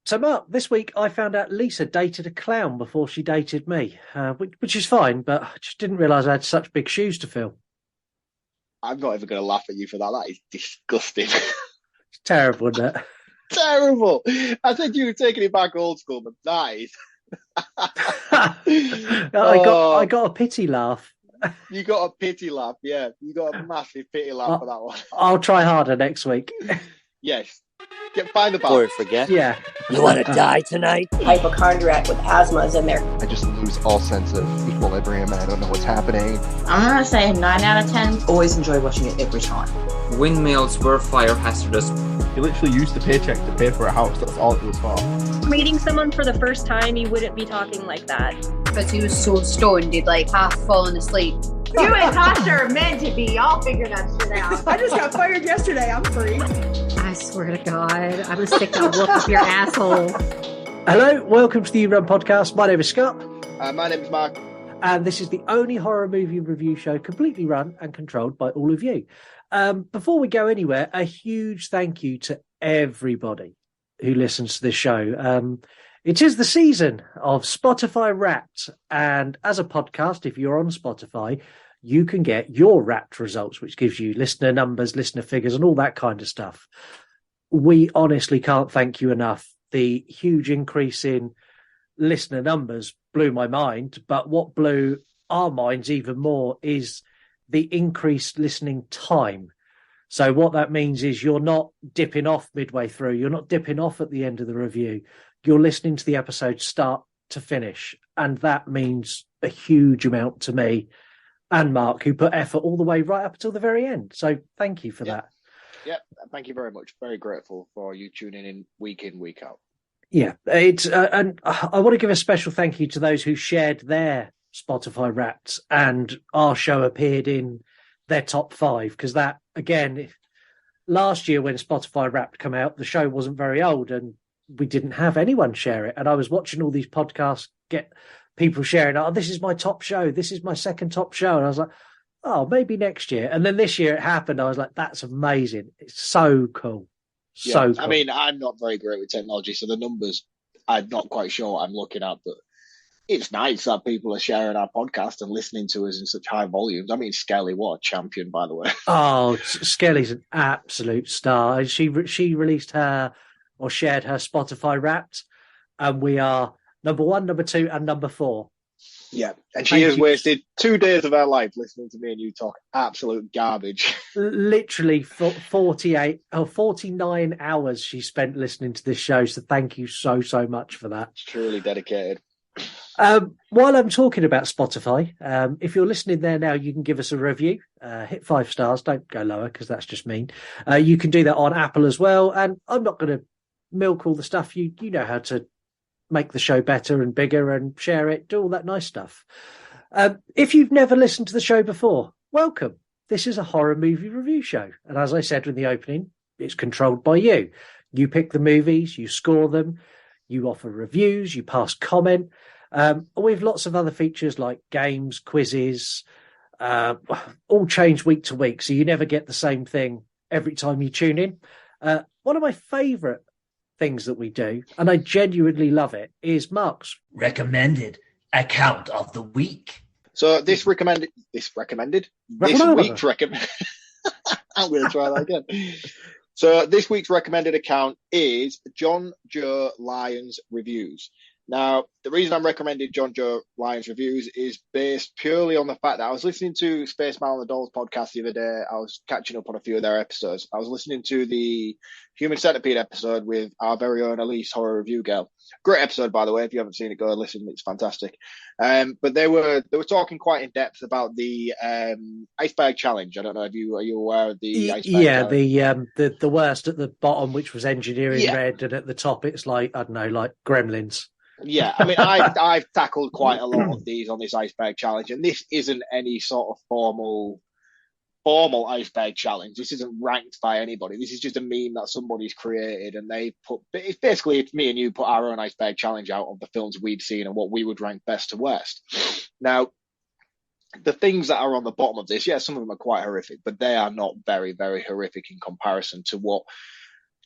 So, Mark, this week I found out Lisa dated a clown before she dated me, which is fine, but I just didn't realise I had such big shoes to fill. I'm not even going to laugh at you for that. That is disgusting. It's terrible, isn't it? Terrible. I said you were taking it back old school, but that is. I Oh, got a pity laugh. you got a pity laugh. Yeah, you got a massive pity laugh I, for that one. I'll try harder next week. Yes. Find the Before we bar. forget, Yeah. you want to die tonight? Hypochondriac with asthma is in there. I just lose all sense of equilibrium and I don't know what's happening. I'm gonna say 9 out of 10. Always enjoy watching it every time. Windmills were fire hazardous. You literally used the paycheck to pay for a house. That's all it was for. Meeting someone for the first time, you wouldn't be talking like that. Because he was so stoned, he'd like half fallen asleep. You and Tasha are meant to be. I'll figure that shit out. I just got fired yesterday. I'm free. I swear to God, I'm going to stick that whoop up your asshole. Hello, welcome to the You Run podcast. My name is Scott. My name is Marc. And this is the only horror movie review show completely run and controlled by all of you. Before we go anywhere, a huge thank you to everybody who listens to this show. It is the season of Spotify Wrapped. And as a podcast, if you're on Spotify, you can get your Wrapped results, which gives you listener numbers, listener figures, and all that kind of stuff. We honestly can't thank you enough. The huge increase in listener numbers blew my mind, but what blew our minds even more is the increased listening time. So what that means is you're not dipping off midway through. You're not dipping off at the end of the review. You're listening to the episode start to finish. And that means a huge amount to me and Mark, who put effort all the way right up until the very end. So thank you for that. Yeah, thank you very much. Very grateful for you tuning in, week out. Yeah, it's and I want to give a special thank you to those who shared their Spotify Wrapped and our show appeared in their top 5, because that, again, last year when Spotify Wrapped come out, the show wasn't very old and we didn't have anyone share it. And I was watching all these podcasts get people sharing, oh, this is my top show, this is my second top show. And I was like, oh, maybe next year. And then this year it happened. I was like, that's amazing. It's so cool. So cool. I mean, I'm not very great with technology, so the numbers, I'm not quite sure what I'm looking at, but it's nice that people are sharing our podcast and listening to us in such high volumes. I mean, Skelly, what a champion, by the way. Oh, Skelly's an absolute star. She released her or shared her Spotify Wrapped, and we are number 1, number 2, and number 4. Yeah, and she has wasted 2 days of her life listening to me and you talk absolute garbage. Literally 49 hours she spent listening to this show. So thank you so much for that. It's truly dedicated. While I'm talking about Spotify, if you're listening there now, you can give us a review. Hit 5 stars. Don't go lower because that's just mean. You can do that on Apple as well. And I'm not going to milk all the stuff. You know how to make the show better and bigger and share it, do all that nice stuff. If you've never listened to the show before, welcome. This is a horror movie review show. And as I said in the opening, it's controlled by you. You pick the movies, you score them, you offer reviews, you pass comment. We have lots of other features like games, quizzes, all change week to week. So you never get the same thing every time you tune in. One of my favourite things that we do, and I genuinely love it, is Mark's Recommended account of the week. So this week's recommended. I'm going to try that again. So this week's recommended account is John Joe Lyons Reviews. Now, the reason I'm recommending John Joe Lyons Reviews is based purely on the fact that I was listening to Spaceman and the Dolls podcast the other day. I was catching up on a few of their episodes. I was listening to the Human Centipede episode with our very own Elise, horror review girl. Great episode, by the way. If you haven't seen it, go and listen. It's fantastic. But they were talking quite in depth about the iceberg challenge. I don't know if are you aware of the iceberg challenge? The worst at the bottom, which was engineering red, and at the top it's like, I don't know, like Gremlins. Yeah, I mean, I've tackled quite a lot of these on this iceberg challenge, and this isn't any sort of formal iceberg challenge. This isn't ranked by anybody. This is just a meme that somebody's created, and it's basically me and you put our own iceberg challenge out of the films we'd seen and what we would rank best to worst. Now, the things that are on the bottom of this, some of them are quite horrific, but they are not very, very horrific in comparison to what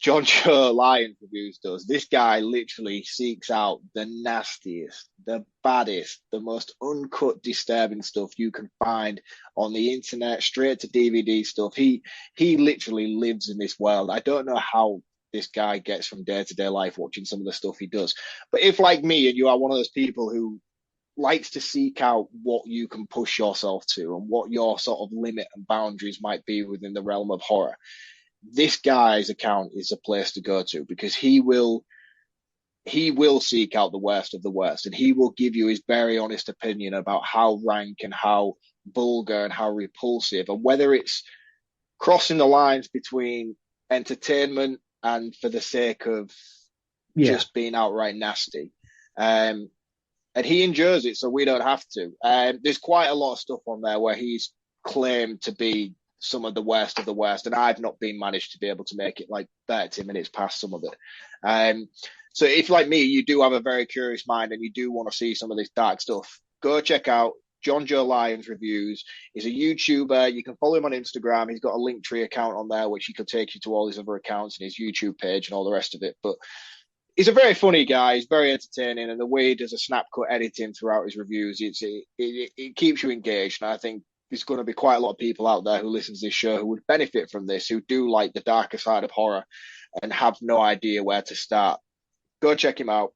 John Joe Lyons Reviews does. This guy literally seeks out the nastiest, the baddest, the most uncut, disturbing stuff you can find on the internet, straight to DVD stuff. He literally lives in this world. I don't know how this guy gets from day-to-day life watching some of the stuff he does. But if, like me, and you are one of those people who likes to seek out what you can push yourself to and what your sort of limit and boundaries might be within the realm of horror, this guy's account is a place to go to, because he will seek out the worst of the worst, and he will give you his very honest opinion about how rank and how vulgar and how repulsive, and whether it's crossing the lines between entertainment and for the sake of just being outright nasty. And he endures it, so we don't have to. There's quite a lot of stuff on there where he's claimed to be some of the worst, and I've not been managed to be able to make it like 30 minutes past some of it. So if, like me, you do have a very curious mind and you do want to see some of this dark stuff, go check out John Joe Lyons Reviews. He's a YouTuber. You can follow him on Instagram. He's got a Linktree account on there, which he could take you to all his other accounts and his YouTube page and all the rest of it. But he's a very funny guy. He's very entertaining, and the way he does a snap cut editing throughout his reviews, it keeps you engaged. And I think there's going to be quite a lot of people out there who listen to this show who would benefit from this, who do like the darker side of horror and have no idea where to start. Go check him out.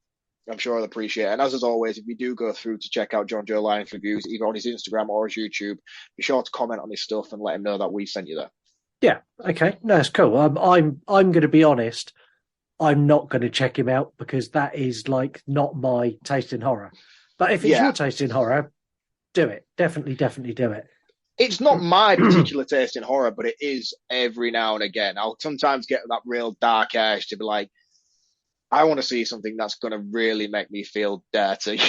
I'm sure I'll appreciate it. And as always, if you do go through to check out John Joe Lyons Reviews, either on his Instagram or his YouTube, be sure to comment on his stuff and let him know that we sent you there. Yeah, okay. No, it's cool. I'm going to be honest. I'm not going to check him out because that is like not my taste in horror. But if it's your taste in horror, do it. Definitely do it. It's not my particular taste in horror, but it is every now and again. I'll sometimes get that real dark urge to be like, I want to see something that's going to really make me feel dirty.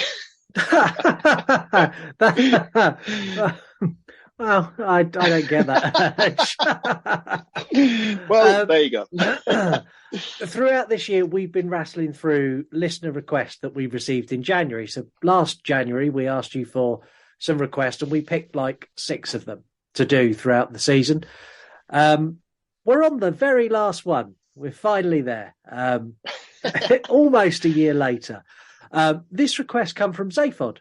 Well, I don't get that. Well, there you go. Throughout this year, we've been wrestling through listener requests that we received in January. So last January, we asked you for some requests, and we picked like 6 of them to do throughout the season. We're on the very last one. We're finally there. Almost a year later. This request come from Zaphod,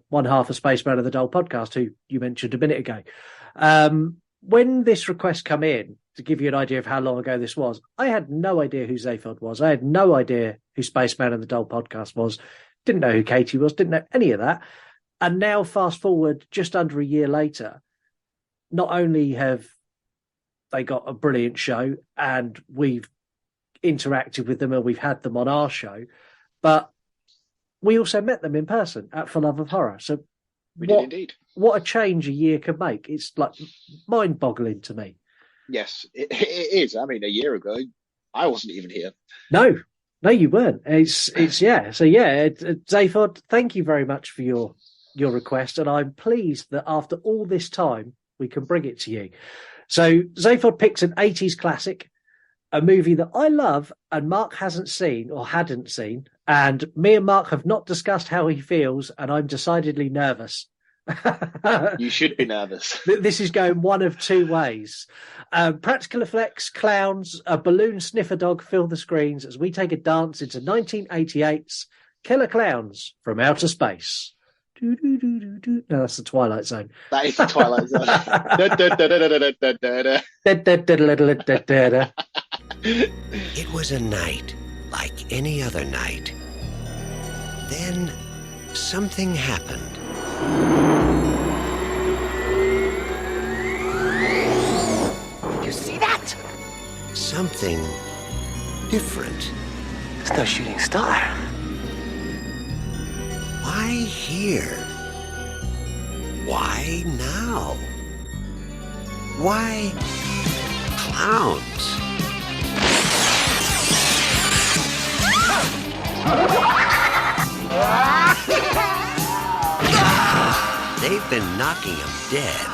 one half of Spaceman of the Doll podcast, who you mentioned a minute ago. When this request come in, to give you an idea of how long ago this was, I had no idea who Zaphod was. I had no idea who Spaceman and the Doll podcast was. Didn't know who Katie was. Didn't know any of that. And now, fast forward just under a year later, not only have they got a brilliant show and we've interacted with them and we've had them on our show, but we also met them in person at For Love of Horror. So we did indeed. What a change a year can make. It's like mind-boggling to me. Yes, it is. I mean, a year ago, I wasn't even here. No, you weren't. It's yeah. So yeah, Zaphod, thank you very much for your request, and I'm pleased that after all this time we can bring it to you. So Zaphod picks an 80s classic, a movie that I love and Mark hasn't seen or hadn't seen, and me and Mark have not discussed how he feels, and I'm decidedly nervous. You should be nervous. This is going one of 2 ways. Practical effects, clowns, a balloon sniffer dog fill the screens as we take a dance into 1988's Killer Clowns from Outer Space. No, that's the Twilight Zone. That is the Twilight Zone. It was a night like any other night. Then something happened. You see that? Something different. It's no shooting star. Why here? Why now? Why clowns? They've been knocking them dead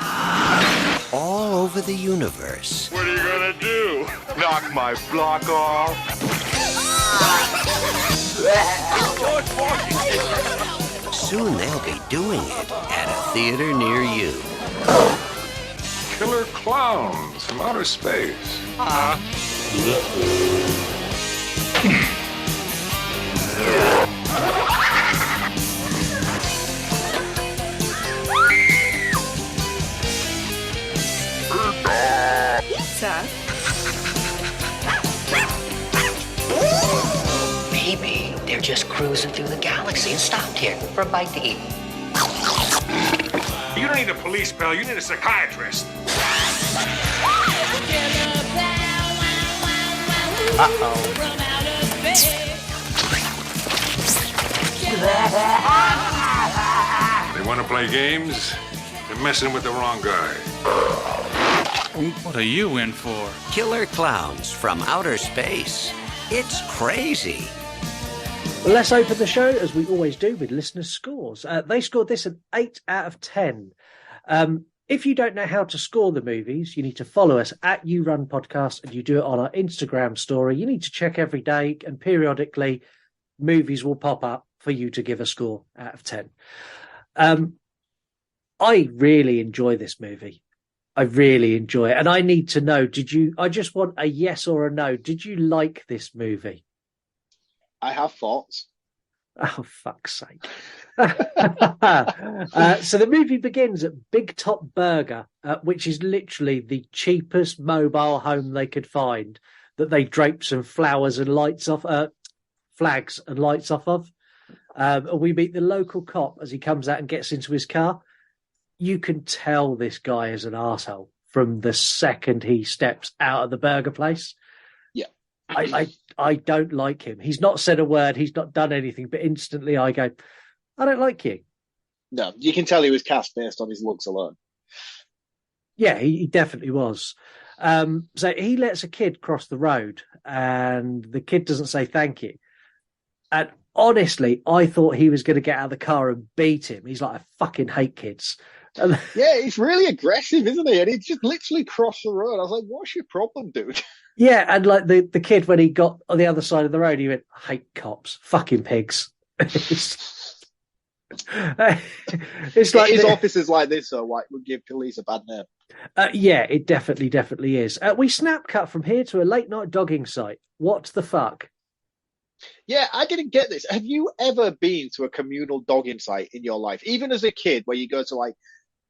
all over the universe. What are you gonna do? Knock my block off? Soon they'll be doing it at a theater near you. Killer Clowns from Outer Space. Pizza? Maybe they're just cruising through the galaxy and stopped here for a bite to eat. You don't need a police pal, you need a psychiatrist. They want to play games? They're messing with the wrong guy. What are you in for? Killer Klowns from outer space. It's crazy. Well, let's open the show, as we always do, with listener scores. They scored this an 8 out of 10. If you don't know how to score the movies, you need to follow us at You Run Podcast, and you do it on our Instagram story. You need to check every day, and periodically movies will pop up for you to give a score out of 10. I really enjoy this movie. I really enjoy it. And I need to know, I just want a yes or a no. Did you like this movie? I have thoughts. Oh, fuck's sake. So the movie begins at Big Top Burger, which is literally the cheapest mobile home they could find, that they drape some flowers and lights off, flags and lights off of. We meet the local cop as he comes out and gets into his car. You can tell this guy is an arsehole from the second he steps out of the burger place. Yeah. I don't like him. He's not said a word. He's not done anything, but instantly I go, I don't like you. No, you can tell he was cast based on his looks alone. Yeah, he definitely was. So he lets a kid cross the road and the kid doesn't say thank you. And honestly, I thought he was going to get out of the car and beat him. He's like, I fucking hate kids. Yeah, he's really aggressive, isn't he? And he just literally crossed the road. I was like, what's your problem, dude? Yeah, and like the kid, when he got on the other side of the road, he went, I hate cops, fucking pigs. It's like his officers like this, so like would give police a bad name. Yeah, it definitely is. We snap cut from here to a late night dogging site. What the fuck? Yeah, I didn't get this. Have you ever been to a communal dogging site in your life, even as a kid, where you go to like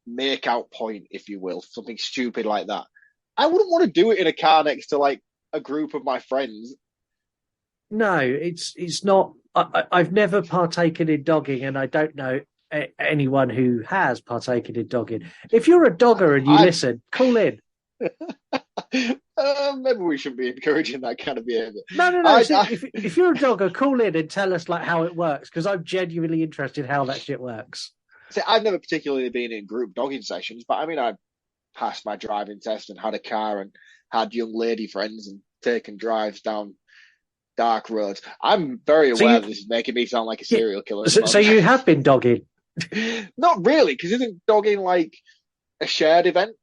make out point, if you will, something stupid like that? I wouldn't want to do it in a car next to like a group of my friends. No, it's not. I've never partaken in dogging, and I don't know anyone who has partaken in dogging. If you're a dogger and you listen, call in. Maybe we shouldn't be encouraging that kind of behaviour. No. If you're a dogger, call in and tell us like how it works, because I'm genuinely interested in how that shit works. See, I've never particularly been in group dogging sessions, but I mean, I passed my driving test and had a car and had young lady friends and taken drives down dark roads. I'm very aware that this is making me sound like a serial killer. So you have been dogging? Not really, because isn't dogging like a shared event?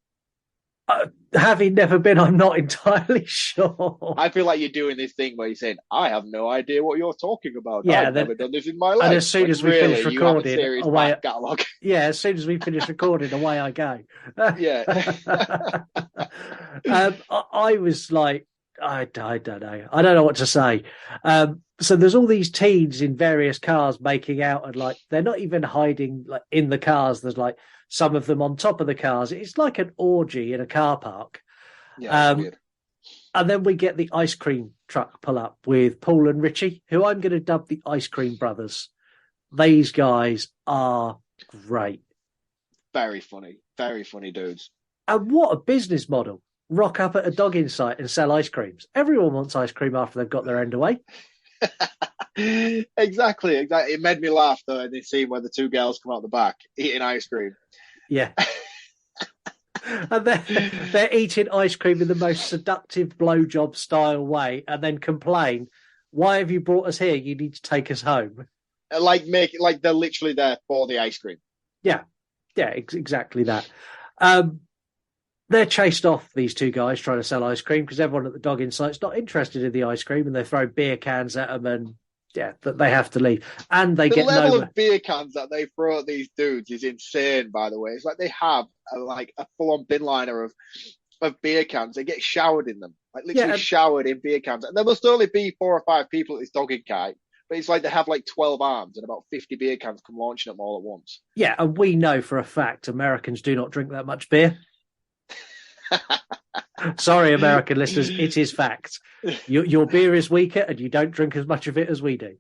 Having never been, I'm not entirely sure. I feel like you're doing this thing where you're saying, I have no idea what you're talking about. Yeah, I've never done this in my life. And as soon as we finish recording, Yeah, as soon as we finish recording, away I go. Yeah. I was like, I don't know. I don't know what to say. So there's all these teens in various cars making out, and like they're not even hiding like in the cars. There's like some of them on top of the cars. It's like an orgy in a car park. Yeah, weird. And then we get the ice cream truck pull up with Paul and Richie, who I'm going to dub the Ice Cream Brothers. These guys are great. Very funny dudes. And what a business model. Rock up at a dogging site and sell ice creams. Everyone wants ice cream after they've got their end away. Exactly. It made me laugh though in this scene where the two girls come out the back eating ice cream. Yeah. And they're eating ice cream in the most seductive blowjob style way, and then complain, "Why have you brought us here? You need to take us home." Like they're literally there for the ice cream. Yeah, exactly that. They're chased off, these two guys trying to sell ice cream, because everyone at the dogging site's not interested in the ice cream, and they throw beer cans at them, and that they have to leave. And they get the level of beer cans that they throw at these dudes is insane. By the way, it's like they have a full-on bin liner of of beer cans. They get showered in them, like literally showered in beer cans. And there must only be 4 or 5 people at this dogging kite, but it's like they have like 12 arms and about 50 beer cans come launching at them all at once. Yeah, and we know for a fact Americans do not drink that much beer. Sorry, American listeners, it is fact. Your beer is weaker and you don't drink as much of it as we do.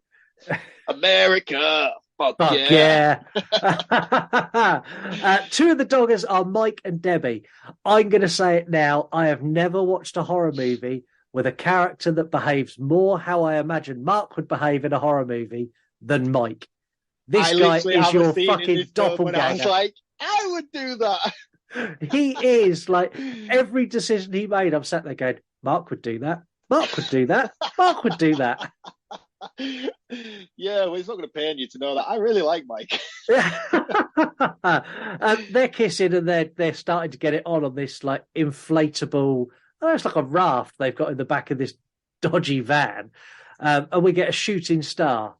America! Fuck yeah. Two of the doggers are Mike and Debbie. I'm going to say it now. I have never watched a horror movie with a character that behaves more how I imagine Mark would behave in a horror movie than Mike. This guy is your fucking doppelganger. I was like, I would do that. He is like, every decision he made, I'm sat there going, Mark would do that. Mark would do that. Mark would do that. Yeah, well, he's not going to pay you to know that. I really like Mike. They're kissing and they're starting to get it on this like inflatable, it's like a raft they've got in the back of this dodgy van. And we get a shooting star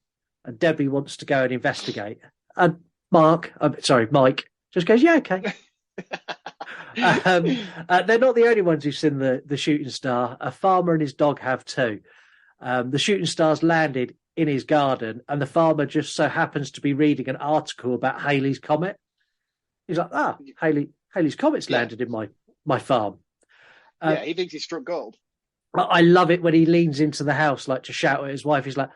and Debbie wants to go and investigate. And Mike just goes, yeah, okay. They're not the only ones who've seen the shooting star. A farmer and his dog have too. The shooting star's landed in his garden, and the farmer just so happens to be reading an article about Halley's Comet. He's like, Halley's Comet's landed in my farm. Yeah, he thinks he struck gold. I love it when he leans into the house like to shout at his wife. He's like,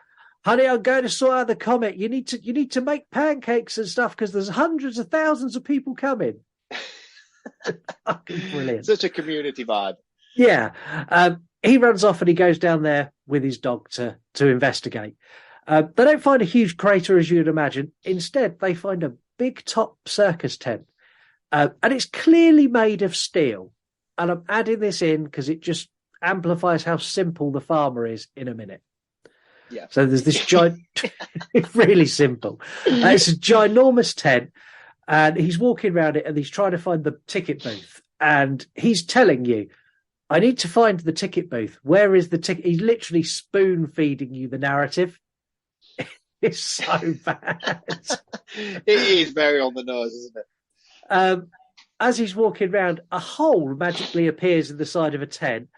honey, I'm going to sort out the comet. You need to make pancakes and stuff because there's hundreds of thousands of people coming. Fucking brilliant. Such a community vibe. Yeah. He runs off and he goes down there with his dog to investigate. They don't find a huge crater as you'd imagine. Instead, they find a big top circus tent. And it's clearly made of steel. And I'm adding this in because it just amplifies how simple the farmer is in a minute. Yeah. So there's this giant, really simple. It's a ginormous tent. And he's walking around it and he's trying to find the ticket booth. And he's telling you, I need to find the ticket booth. Where is the ticket? He's literally spoon feeding you the narrative. It's so bad. It is very on the nose, isn't it? As he's walking around, a hole magically appears in the side of a tent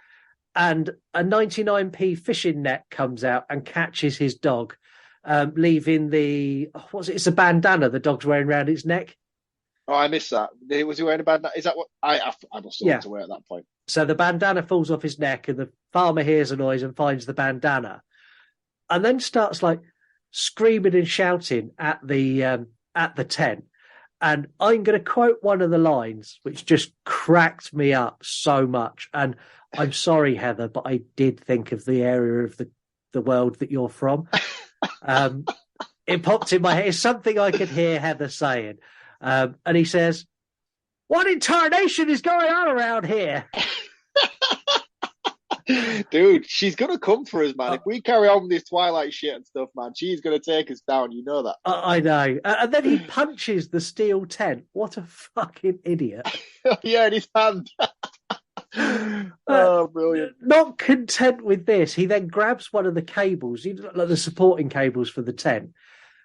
and a 99p fishing net comes out and catches his dog, leaving it's a bandana the dog's wearing around its neck. Oh, I missed that. Was he wearing a bandana? Is that what I must have want to wear at that point? So the bandana falls off his neck and the farmer hears a noise and finds the bandana and then starts like screaming and shouting at the tent. And I'm going to quote one of the lines, which just cracked me up so much. And I'm sorry, Heather, but I did think of the area of the world that you're from. It popped in my head. It's something I could hear Heather saying. And he says, what in tarnation is going on around here? Dude, she's going to come for us, man. If we carry on with this Twilight shit and stuff, man, she's going to take us down. You know that. I know. And then he punches the steel tent. What a fucking idiot. Yeah, in his hand. Oh, brilliant. Not content with this, he then grabs one of the cables, like the supporting cables for the tent,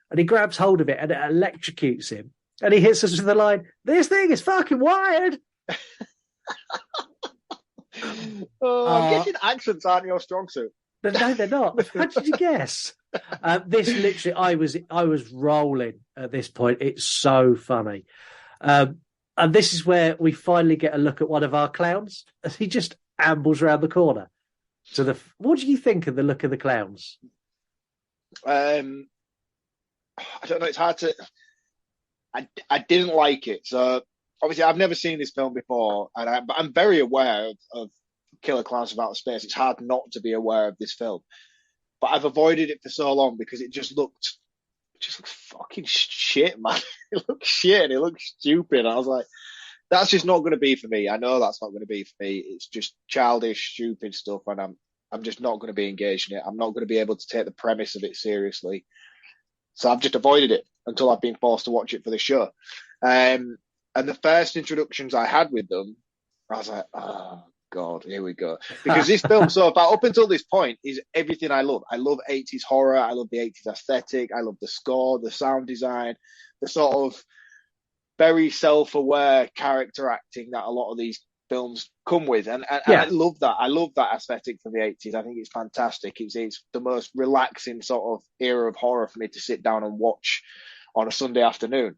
and he grabs hold of it and it electrocutes him. And he hits us with the line, this thing is fucking wired. I'm guessing accents aren't your strong suit. No, they're not. How did you guess? This literally, I was rolling at this point. It's so funny. And this is where we finally get a look at one of our clowns as he just ambles around the corner. What do you think of the look of the clowns? I don't know. It's hard to. I didn't like it. So obviously, I've never seen this film before, and I'm very aware of Killer Klowns from Outer Space. It's hard not to be aware of this film, but I've avoided it for so long because it just looks fucking shit, man. It looks shit. It looks stupid. And I was like, that's just not going to be for me. I know that's not going to be for me. It's just childish, stupid stuff, and I'm just not going to be engaged in it. I'm not going to be able to take the premise of it seriously. So I've just avoided it until I've been forced to watch it for the show. And the first introductions I had with them, I was like, oh, God, here we go. Because this film, so far, up until this point, is everything I love. I love 80s horror. I love the 80s aesthetic. I love the score, the sound design, the sort of very self-aware character acting that a lot of these films come with, and I love that. I love that aesthetic for the 80s. I think it's fantastic. It's the most relaxing sort of era of horror for me to sit down and watch on a Sunday afternoon.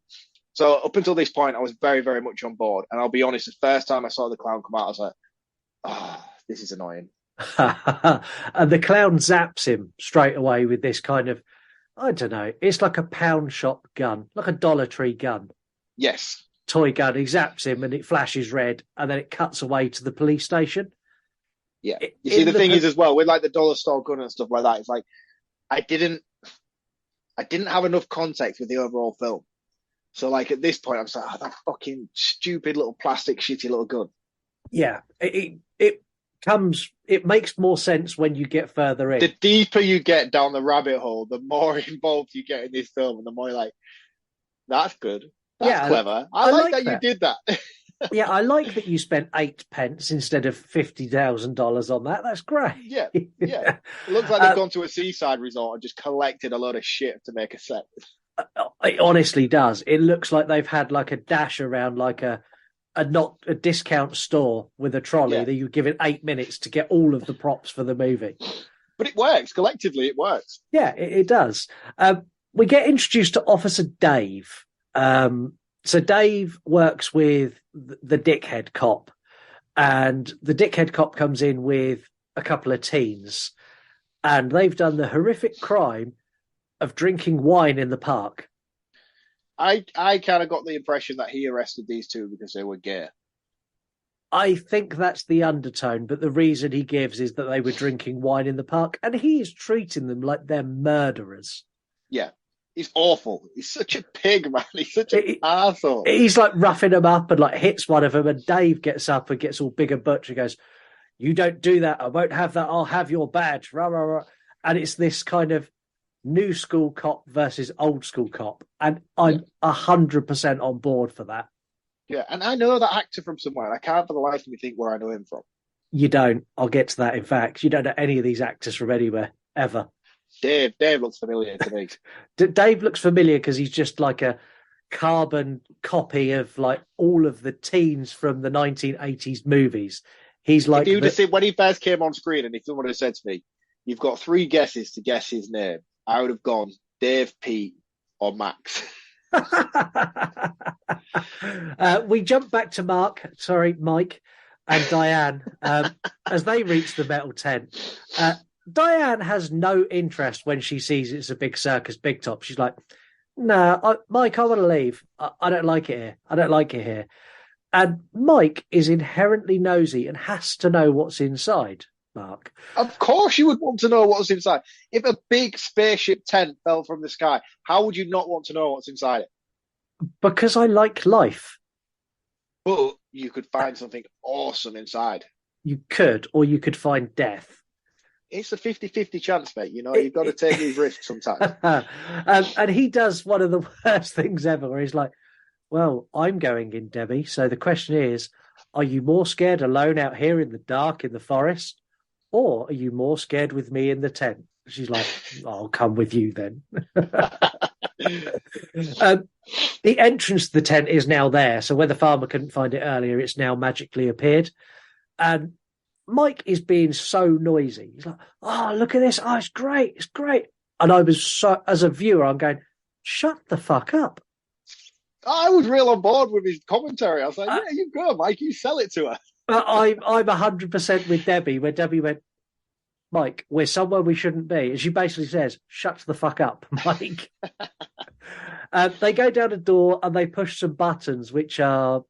So up until this point, I was very, very much on board. And I'll be honest, the first time I saw the clown come out, I was like, this is annoying. And the clown zaps him straight away with this kind of, I don't know, it's like a pound shop gun, like a Dollar Tree gun. Yes. Toy gun. He zaps him and it flashes red, and then it cuts away to the police station. Yeah. You see, the thing is as well, with like the dollar store gun and stuff like that, it's like I didn't have enough context with the overall film. So like at this point, I'm just like, that fucking stupid little plastic shitty little gun. Yeah. It makes more sense when you get further in. The deeper you get down the rabbit hole, the more involved you get in this film, and the more like, that's good. That's clever. I like that you did that. Yeah, I like that you spent 8 pence instead of $50,000 on that. That's great. Yeah. It looks like they've gone to a seaside resort and just collected a load of shit to make a set. It honestly does. It looks like they've had like a dash around like a discount store with a trolley that you're given 8 minutes to get all of the props for the movie. But it works. Collectively, it works. Yeah, it does. We get introduced to Officer Dave. So Dave works with the dickhead cop, and the dickhead cop comes in with a couple of teens, and they've done the horrific crime of drinking wine in the park. I kind of got the impression that he arrested these two because they were gay. I think that's the undertone, but the reason he gives is that they were drinking wine in the park, and he is treating them like they're murderers. Yeah. He's awful. He's such a pig, man. He's such an arsehole. He's like roughing them up and like hits one of them, and Dave gets up and gets all big and butch and goes, "You don't do that. I won't have that. I'll have your badge." Rah, rah, rah. And it's this kind of new school cop versus old school cop. And I'm 100% on board for that. Yeah, and I know that actor from somewhere. I can't for the life of me think where I know him from. You don't. I'll get to that. In fact, you don't know any of these actors from anywhere, ever. Dave looks familiar to me. Dave looks familiar because he's just like a carbon copy of like all of the teens from the 1980s movies. He's like, when he first came on screen and if someone had said to me, "You've got 3 guesses to guess his name," I would have gone Dave, Pete, or Max. We jump back to Mike and Diane as they reach the metal tent. Diane has no interest when she sees it's a big circus, big top. She's like, "No, Mike, I want to leave. I don't like it here. I don't like it here." And Mike is inherently nosy and has to know what's inside, Mark. Of course you would want to know what's inside. If a big spaceship tent fell from the sky, how would you not want to know what's inside it? Because I like life. But you could find something awesome inside. You could, or you could find death. It's a 50-50 chance, mate. You know, you've got to take these risks sometimes. And he does one of the worst things ever, where he's like, "Well, I'm going in, Debbie. So the question is, are you more scared alone out here in the dark in the forest, or are you more scared with me in the tent?" She's like, "I'll come with you then." The entrance to the tent is now there. So where the farmer couldn't find it earlier, it's now magically appeared. And Mike is being so noisy. He's like, "Oh, look at this. Oh, it's great. It's great." And I was so, as a viewer, I'm going, "Shut the fuck up." I was real on board with his commentary. I was like, "Yeah, you go, Mike. You sell it to her." I'm 100% with Debbie, where Debbie went, "Mike, we're somewhere we shouldn't be." And she basically says, "Shut the fuck up, Mike." They go down a door and they push some buttons, which are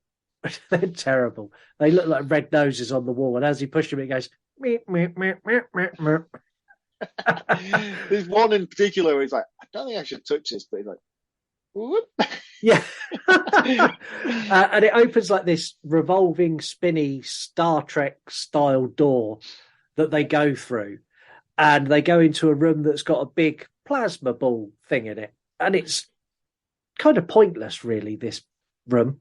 they're terrible. They look like red noses on the wall. And as he pushed them, it goes, meep, meep, meep, meep, meep, meep. There's one in particular where he's like, "I don't think I should touch this," but he's like, "Whoop." Yeah. And it opens like this revolving, spinny Star Trek style door that they go through. And they go into a room that's got a big plasma ball thing in it. And it's kind of pointless, really, this room.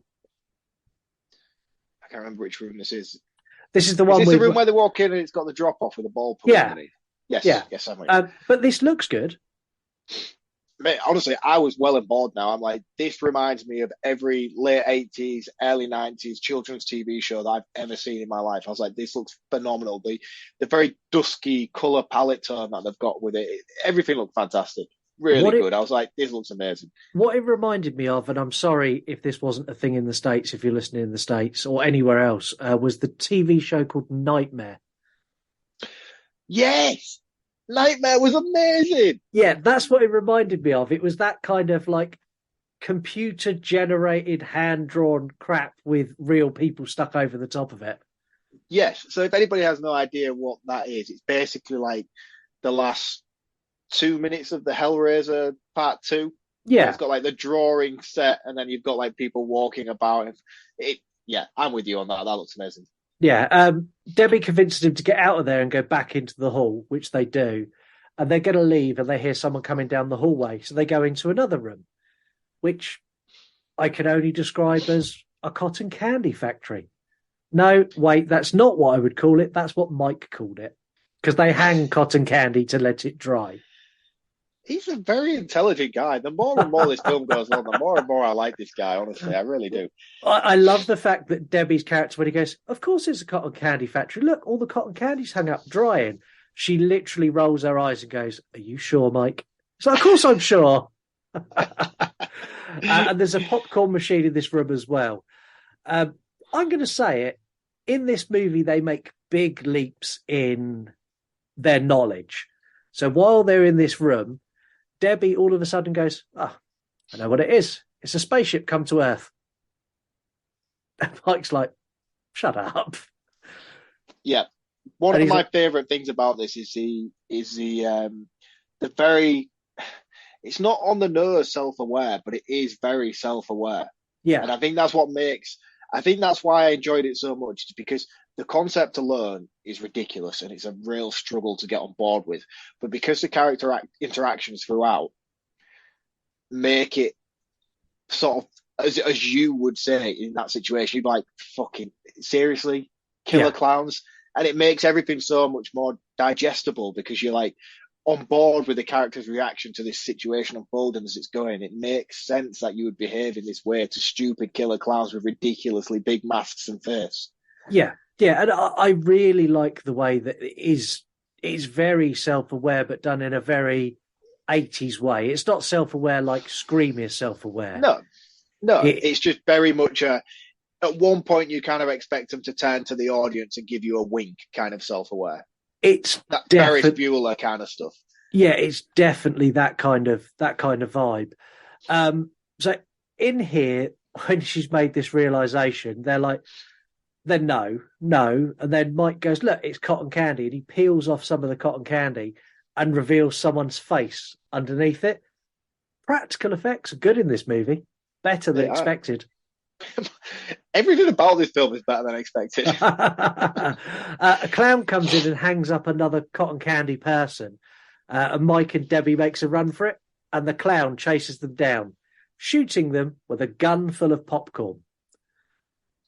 I can't remember which room this is. This is the one. Is this the room where they walk in and it's got the drop off with the ball put underneath? Yes, I'm with you. But this looks good. mate, honestly, I was well on board now. I'm like, this reminds me of every late 80s, early 90s children's TV show that I've ever seen in my life. I was like, this looks phenomenal. The very dusky colour palette tone that they've got with it, everything looked fantastic. Really good. I was like, this looks amazing. What it reminded me of, and I'm sorry if this wasn't a thing in the States, if you're listening in the States or anywhere else, was the TV show called Nightmare. Yes! Nightmare was amazing. Yeah, that's what it reminded me of. It was that kind of like computer generated, hand drawn crap with real people stuck over the top of it. Yes. So if anybody has no idea what that is, it's basically like the last 2 minutes of the Hellraiser Part 2. Yeah. It's got like the drawing set, and then you've got like people walking about. Yeah, I'm with you on that. That looks amazing. Yeah. Debbie convinces him to get out of there and go back into the hall, which they do. And they're going to leave, and they hear someone coming down the hallway. So they go into another room, which I can only describe as a cotton candy factory. No, wait, that's not what I would call it. That's what Mike called it, because they hang cotton candy to let it dry. He's a very intelligent guy. The more and more this film goes on, the more and more I like this guy, honestly. I really do. I love the fact that Debbie's character, when he goes, of course it's a cotton candy factory. Look, all the cotton candy's hung up drying. She literally rolls her eyes and goes, are you sure, Mike? So of course I'm sure. And there's a popcorn machine in this room as well. I'm going to say it. In this movie, they make big leaps in their knowledge. So while they're in this room, Debbie all of a sudden goes, I know what it is. It's a spaceship come to Earth. And Mike's like, shut up. Yeah. One of my favourite things about this is the very, it's not on the nose self-aware, but it is very self-aware. Yeah. And I think that's why I enjoyed it so much, because the concept alone is ridiculous and it's a real struggle to get on board with. But because the character interactions throughout make it sort of, as you would say in that situation, you'd be like, fucking seriously, killer clowns? And it makes everything so much more digestible because you're like on board with the character's reaction to this situation unfolding as it's going. It makes sense that you would behave in this way to stupid killer clowns with ridiculously big masks and face. Yeah. Yeah. And I really like the way that it is very self-aware, but done in a very 80s way. It's not self-aware like Scream is self-aware. No, it's just very much at one point you kind of expect them to turn to the audience and give you a wink, kind of self-aware. It's that Ferris Bueller kind of stuff. Yeah, it's definitely that kind of vibe. So in here, when she's made this realization, they're like, then no. And then Mike goes, look, it's cotton candy. And he peels off some of the cotton candy and reveals someone's face underneath it. Practical effects are good in this movie. Better than expected. Everything about this film is better than expected. A clown comes in and hangs up another cotton candy person. And Mike and Debbie makes a run for it. And the clown chases them down, shooting them with a gun full of popcorn.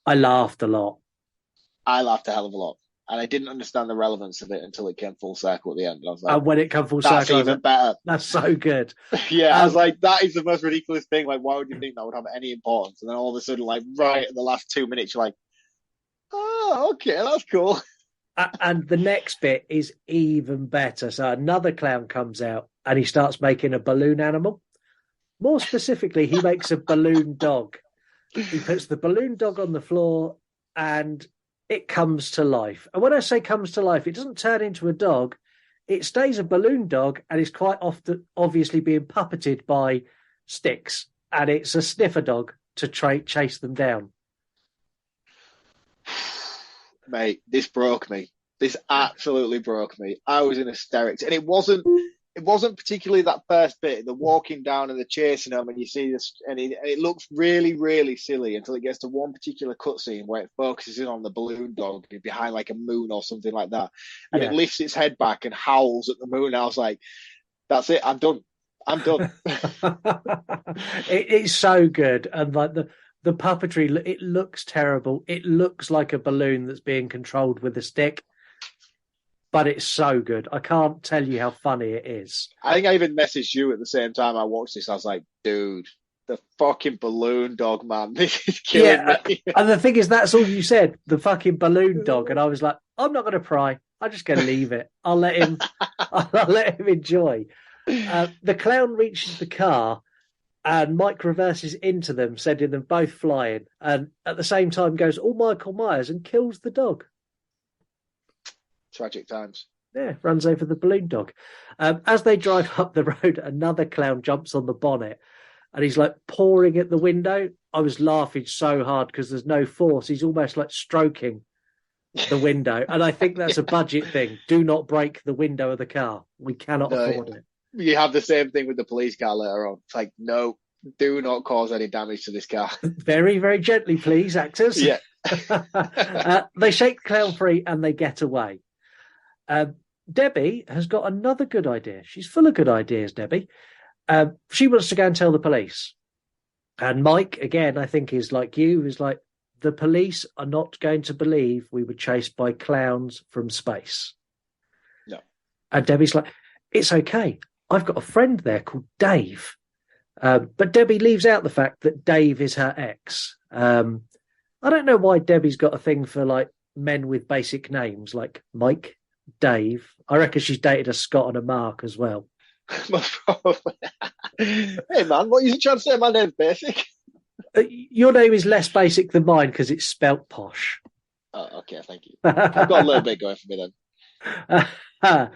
I laughed a lot. I laughed a hell of a lot. And I didn't understand the relevance of it until it came full circle at the end. I was like, and when it came full circle, that's even better. That's so good. Yeah, I was like, that is the most ridiculous thing. Like, why would you think that would have any importance? And then all of a sudden, like, right at the last 2 minutes, you're like, oh, okay, that's cool. And the next bit is even better. So another clown comes out and he starts making a balloon animal. More specifically, he makes a balloon dog. He puts the balloon dog on the floor and it comes to life. And when I say comes to life, it doesn't turn into a dog. It stays a balloon dog and is quite often obviously being puppeted by sticks. And it's a sniffer dog to chase them down. Mate, this broke me. This absolutely broke me. I was in hysterics. And it wasn't particularly that first bit, the walking down and the chasing them, and you see this, and it looks really, really silly until it gets to one particular cutscene where it focuses in on the balloon dog behind like a moon or something like that, and it lifts its head back and howls at the moon. I was like, "That's it, I'm done. I'm done." It's so good, and like the puppetry, it looks terrible. It looks like a balloon that's being controlled with a stick. but it's so good. I can't tell you how funny it is. I think I even messaged you at the same time I watched this. I was like, dude, the fucking balloon dog, man. This is killing me. And the thing is, that's all you said, the fucking balloon dog. And I was like, I'm not going to pry. I'm just going to leave it. I'll let him enjoy. The clown reaches the car and Mike reverses into them, sending them both flying. And at the same time goes, oh, Michael Myers, and kills the dog. Tragic times. Yeah, runs over the balloon dog. As they drive up the road, another clown jumps on the bonnet and he's like pawing at the window. I was laughing so hard because there's no force. He's almost like stroking the window. And I think that's a budget thing. Do not break the window of the car. We cannot afford it. You have the same thing with the police car later on. It's like, no, do not cause any damage to this car. Very, very gently, please, actors. Yeah. They shake the clown free and they get away. Debbie has got another good idea. She's full of good ideas, Debbie. She wants to go and tell the police. And Mike, again, I think is like you, is like, the police are not going to believe we were chased by clowns from space. No. And Debbie's like, it's okay. I've got a friend there called Dave. But Debbie leaves out the fact that Dave is her ex. I don't know why Debbie's got a thing for like men with basic names like Mike, Dave. I reckon she's dated a Scott and a Marc as well. Hey man, what are you trying to say? My name's basic. Your name is less basic than mine because it's spelt posh. Oh, okay, thank you. I've got a little bit going for me then.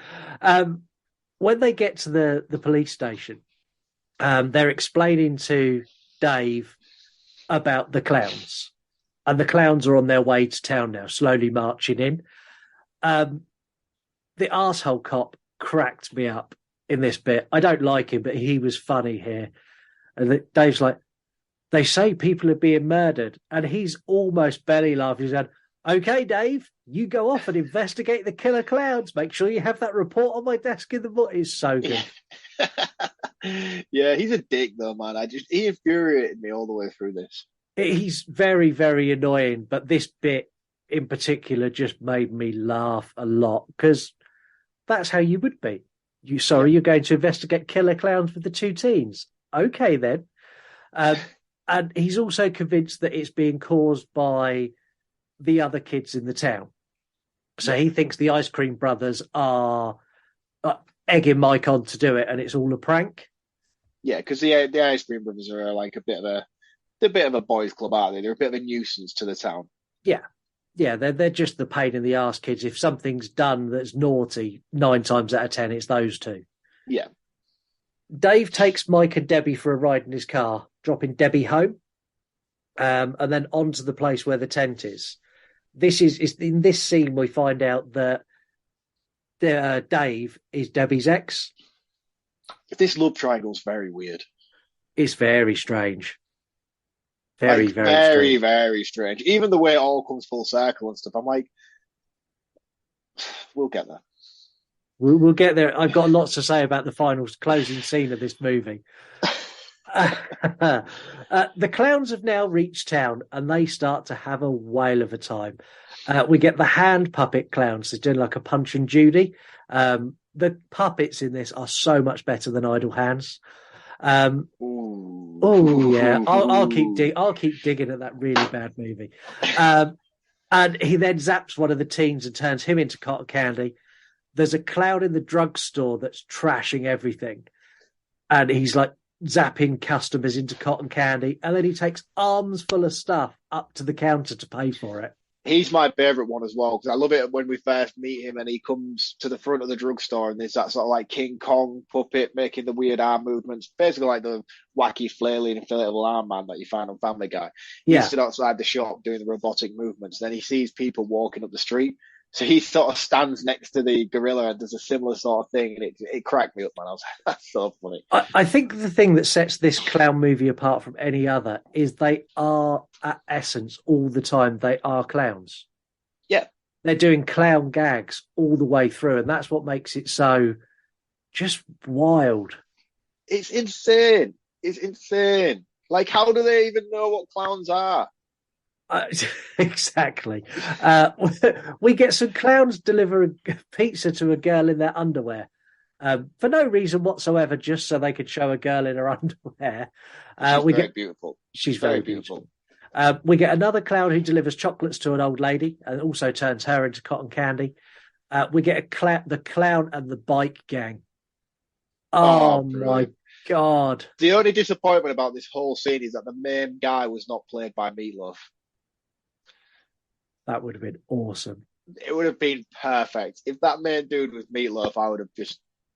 When they get to the police station, they're explaining to Dave about the clowns. And the clowns are on their way to town now, slowly marching in. The arsehole cop cracked me up in this bit. I don't like him, but he was funny here. And Dave's like, they say people are being murdered. And he's almost belly laughing. He's like, okay, Dave, you go off and investigate the killer clowns. Make sure you have that report on my desk in the morning. It's so good. Yeah, he's a dick though, man. He infuriated me all the way through this. He's very, very annoying, but this bit in particular just made me laugh a lot because that's how you would be. You're going to investigate killer clowns with the two teens. Okay, then. And he's also convinced that it's being caused by the other kids in the town. So he thinks the Ice Cream Brothers are egging Mike on to do it, and it's all a prank. Yeah, because the Ice Cream Brothers are like they're a bit of a boys' club, aren't they? They're a bit of a nuisance to the town. Yeah, they're just the pain in the arse kids. If something's done that's naughty, 9 times out of 10, it's those two. Yeah. Dave takes Mike and Debbie for a ride in his car, dropping Debbie home, and then onto the place where the tent is. This is in this scene we find out that Dave is Debbie's ex. This love triangle's very weird. It's very strange. Very strange. Very strange. Even the way it all comes full circle and stuff, I'm like, we'll get there. We'll get there. I've got lots to say about the final closing scene of this movie. The clowns have now reached town and they start to have a whale of a time. We get the hand puppet clowns. They're doing like a Punch and Judy. The puppets in this are so much better than Idle Hands. Oh yeah, I'll keep digging at that really bad movie. And he then zaps one of the teens and turns him into cotton candy. There's a clown in the drugstore that's trashing everything, and he's like zapping customers into cotton candy, and then he takes arms full of stuff up to the counter to pay for it. He's my favourite one as well, because I love it when we first meet him and he comes to the front of the drugstore and there's that sort of like King Kong puppet making the weird arm movements, basically like the wacky flailing inflatable arm man that you find on Family Guy. He's stood outside the shop doing the robotic movements. Then he sees people walking up the street. So he sort of stands next to the gorilla and does a similar sort of thing, and it cracked me up, man. I was like, that's so funny. I think the thing that sets this clown movie apart from any other is they are, at essence, all the time, they are clowns. Yeah. They're doing clown gags all the way through, and that's what makes it so just wild. It's insane. It's insane. Like, how do they even know what clowns are? Exactly. We get some clowns deliver a pizza to a girl in their underwear for no reason whatsoever, just so they could show a girl in her underwear. She's very beautiful. She's very beautiful. We get another clown who delivers chocolates to an old lady and also turns her into cotton candy. We get the clown and the bike gang. Oh my God. The only disappointment about this whole scene is that the main guy was not played by Meatloaf. That would have been awesome. It would have been perfect. If that main dude was Meatloaf,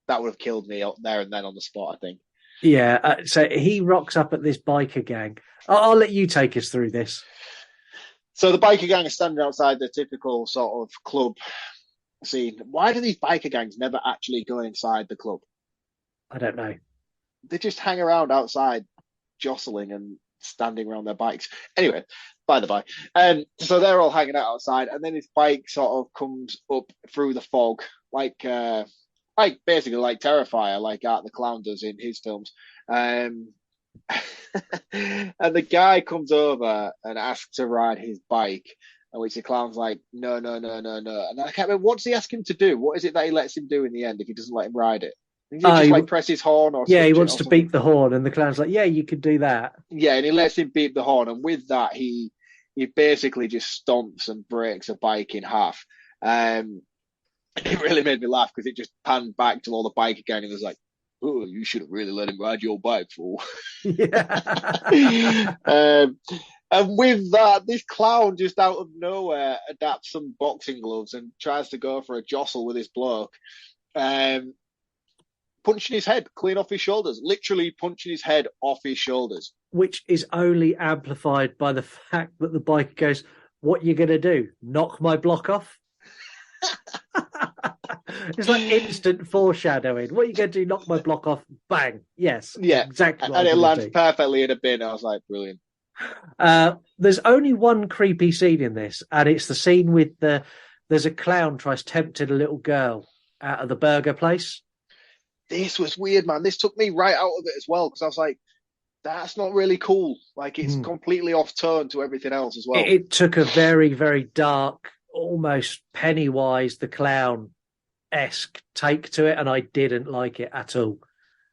that would have killed me there and then on the spot, I think. Yeah, so he rocks up at this biker gang. I'll let you take us through this. So the biker gang is standing outside the typical sort of club scene. Why do these biker gangs never actually go inside the club? I don't know. They just hang around outside, jostling and standing around their bikes. Anyway, by the by. So they're all hanging out outside, and then his bike sort of comes up through the fog, like basically like Terrifier, like Art the Clown does in his films. And the guy comes over and asks to ride his bike, and which the clown's like, no. And I can't remember, what's he ask him to do? What is it that he lets him do in the end if he doesn't let him ride it? He just press his horn or yeah, he wants to beep the horn, and the clown's like, yeah, you could do that. Yeah, and he lets him beep the horn, and with that, he basically just stomps and breaks a bike in half. It really made me laugh because it just panned back to all the bike again. It was like, oh, you should have really let him ride your bike, fool. Yeah. And with that, this clown just out of nowhere adapts some boxing gloves and tries to go for a jostle with this bloke. Punching his head clean off his shoulders, literally punching his head off his shoulders. Which is only amplified by the fact that the biker goes, what you going to do? Knock my block off? It's like instant foreshadowing. What are you going to do? Knock my block off? Bang. Yes. Yeah. Exactly. And it lands perfectly in a bin. I was like, brilliant. There's only one creepy scene in this, and it's the scene with there's a clown tries tempting a little girl out of the burger place. This was weird, man. This took me right out of it as well, because I was like, that's not really cool. Like, it's completely off tone to everything else as well. It took a very, very dark, almost Pennywise the Clown-esque take to it, and I didn't like it at all.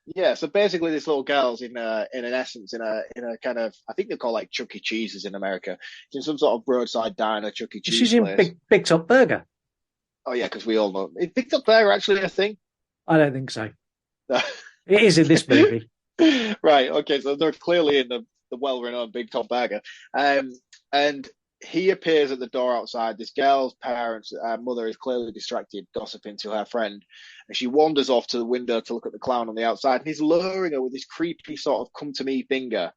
Yeah, so basically this little girl's in a kind of, I think they're called like Chuck E. Cheese's in America. It's in some sort of roadside diner, Chuck E. Cheese She's place. in Big Top Burger. Oh yeah, because we all know. Is Big Top Burger actually a thing? I don't think so. It is in this movie. Right, okay, so they're clearly in the well-renowned Big Top Burger. And he appears at the door outside. This girl's mother is clearly distracted, gossiping to her friend. And she wanders off to the window to look at the clown on the outside. And he's luring her with this creepy sort of come-to-me finger.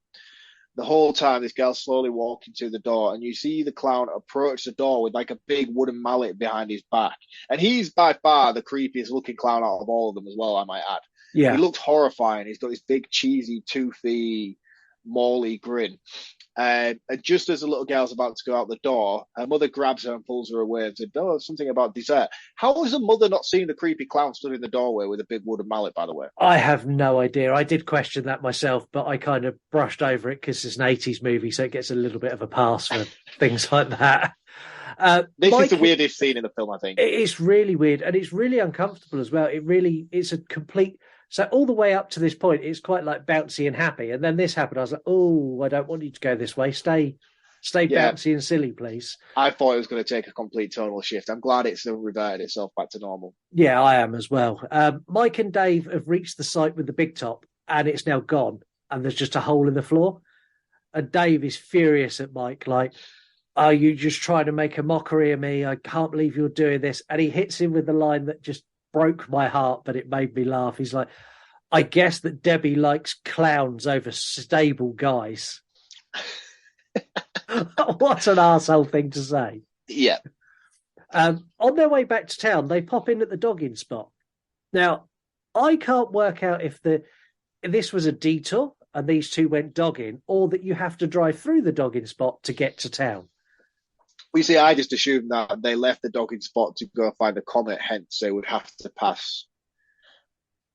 The whole time, this girl's slowly walking to the door. And you see the clown approach the door with like a big wooden mallet behind his back. And he's by far the creepiest looking clown out of all of them as well, I might add. Yeah. He looks horrifying. He's got this big, cheesy, toothy, mauly grin. And just as the little girl's about to go out the door, her mother grabs her and pulls her away and said, oh, something about dessert. How has the mother not seen the creepy clown stood in the doorway with a big wooden mallet, by the way? I have no idea. I did question that myself, but I kind of brushed over it because it's an 80s movie, so it gets a little bit of a pass for things like that. This is the weirdest scene in the film, I think. It's really weird, and it's really uncomfortable as well. It's a complete... So all the way up to this point, it's quite like bouncy and happy. And then this happened. I was like, oh, I don't want you to go this way. Stay bouncy and silly, please. I thought it was going to take a complete tonal shift. I'm glad it's reverted itself back to normal. Yeah, I am as well. Mike and Dave have reached the site with the big top, and it's now gone. And there's just a hole in the floor. And Dave is furious at Mike, like, are you just trying to make a mockery of me? I can't believe you're doing this. And he hits him with the line that just broke my heart, but it made me laugh. He's like, I guess that Debbie likes clowns over stable guys. What an arsehole thing to say. Yeah. On their way back to town, they pop in at the dogging spot. Now, I can't work out if this was a detour and these two went dogging, or that you have to drive through the dogging spot to get to town. We see, I just assumed that they left the dogging spot to go find a comet, hence they would have to pass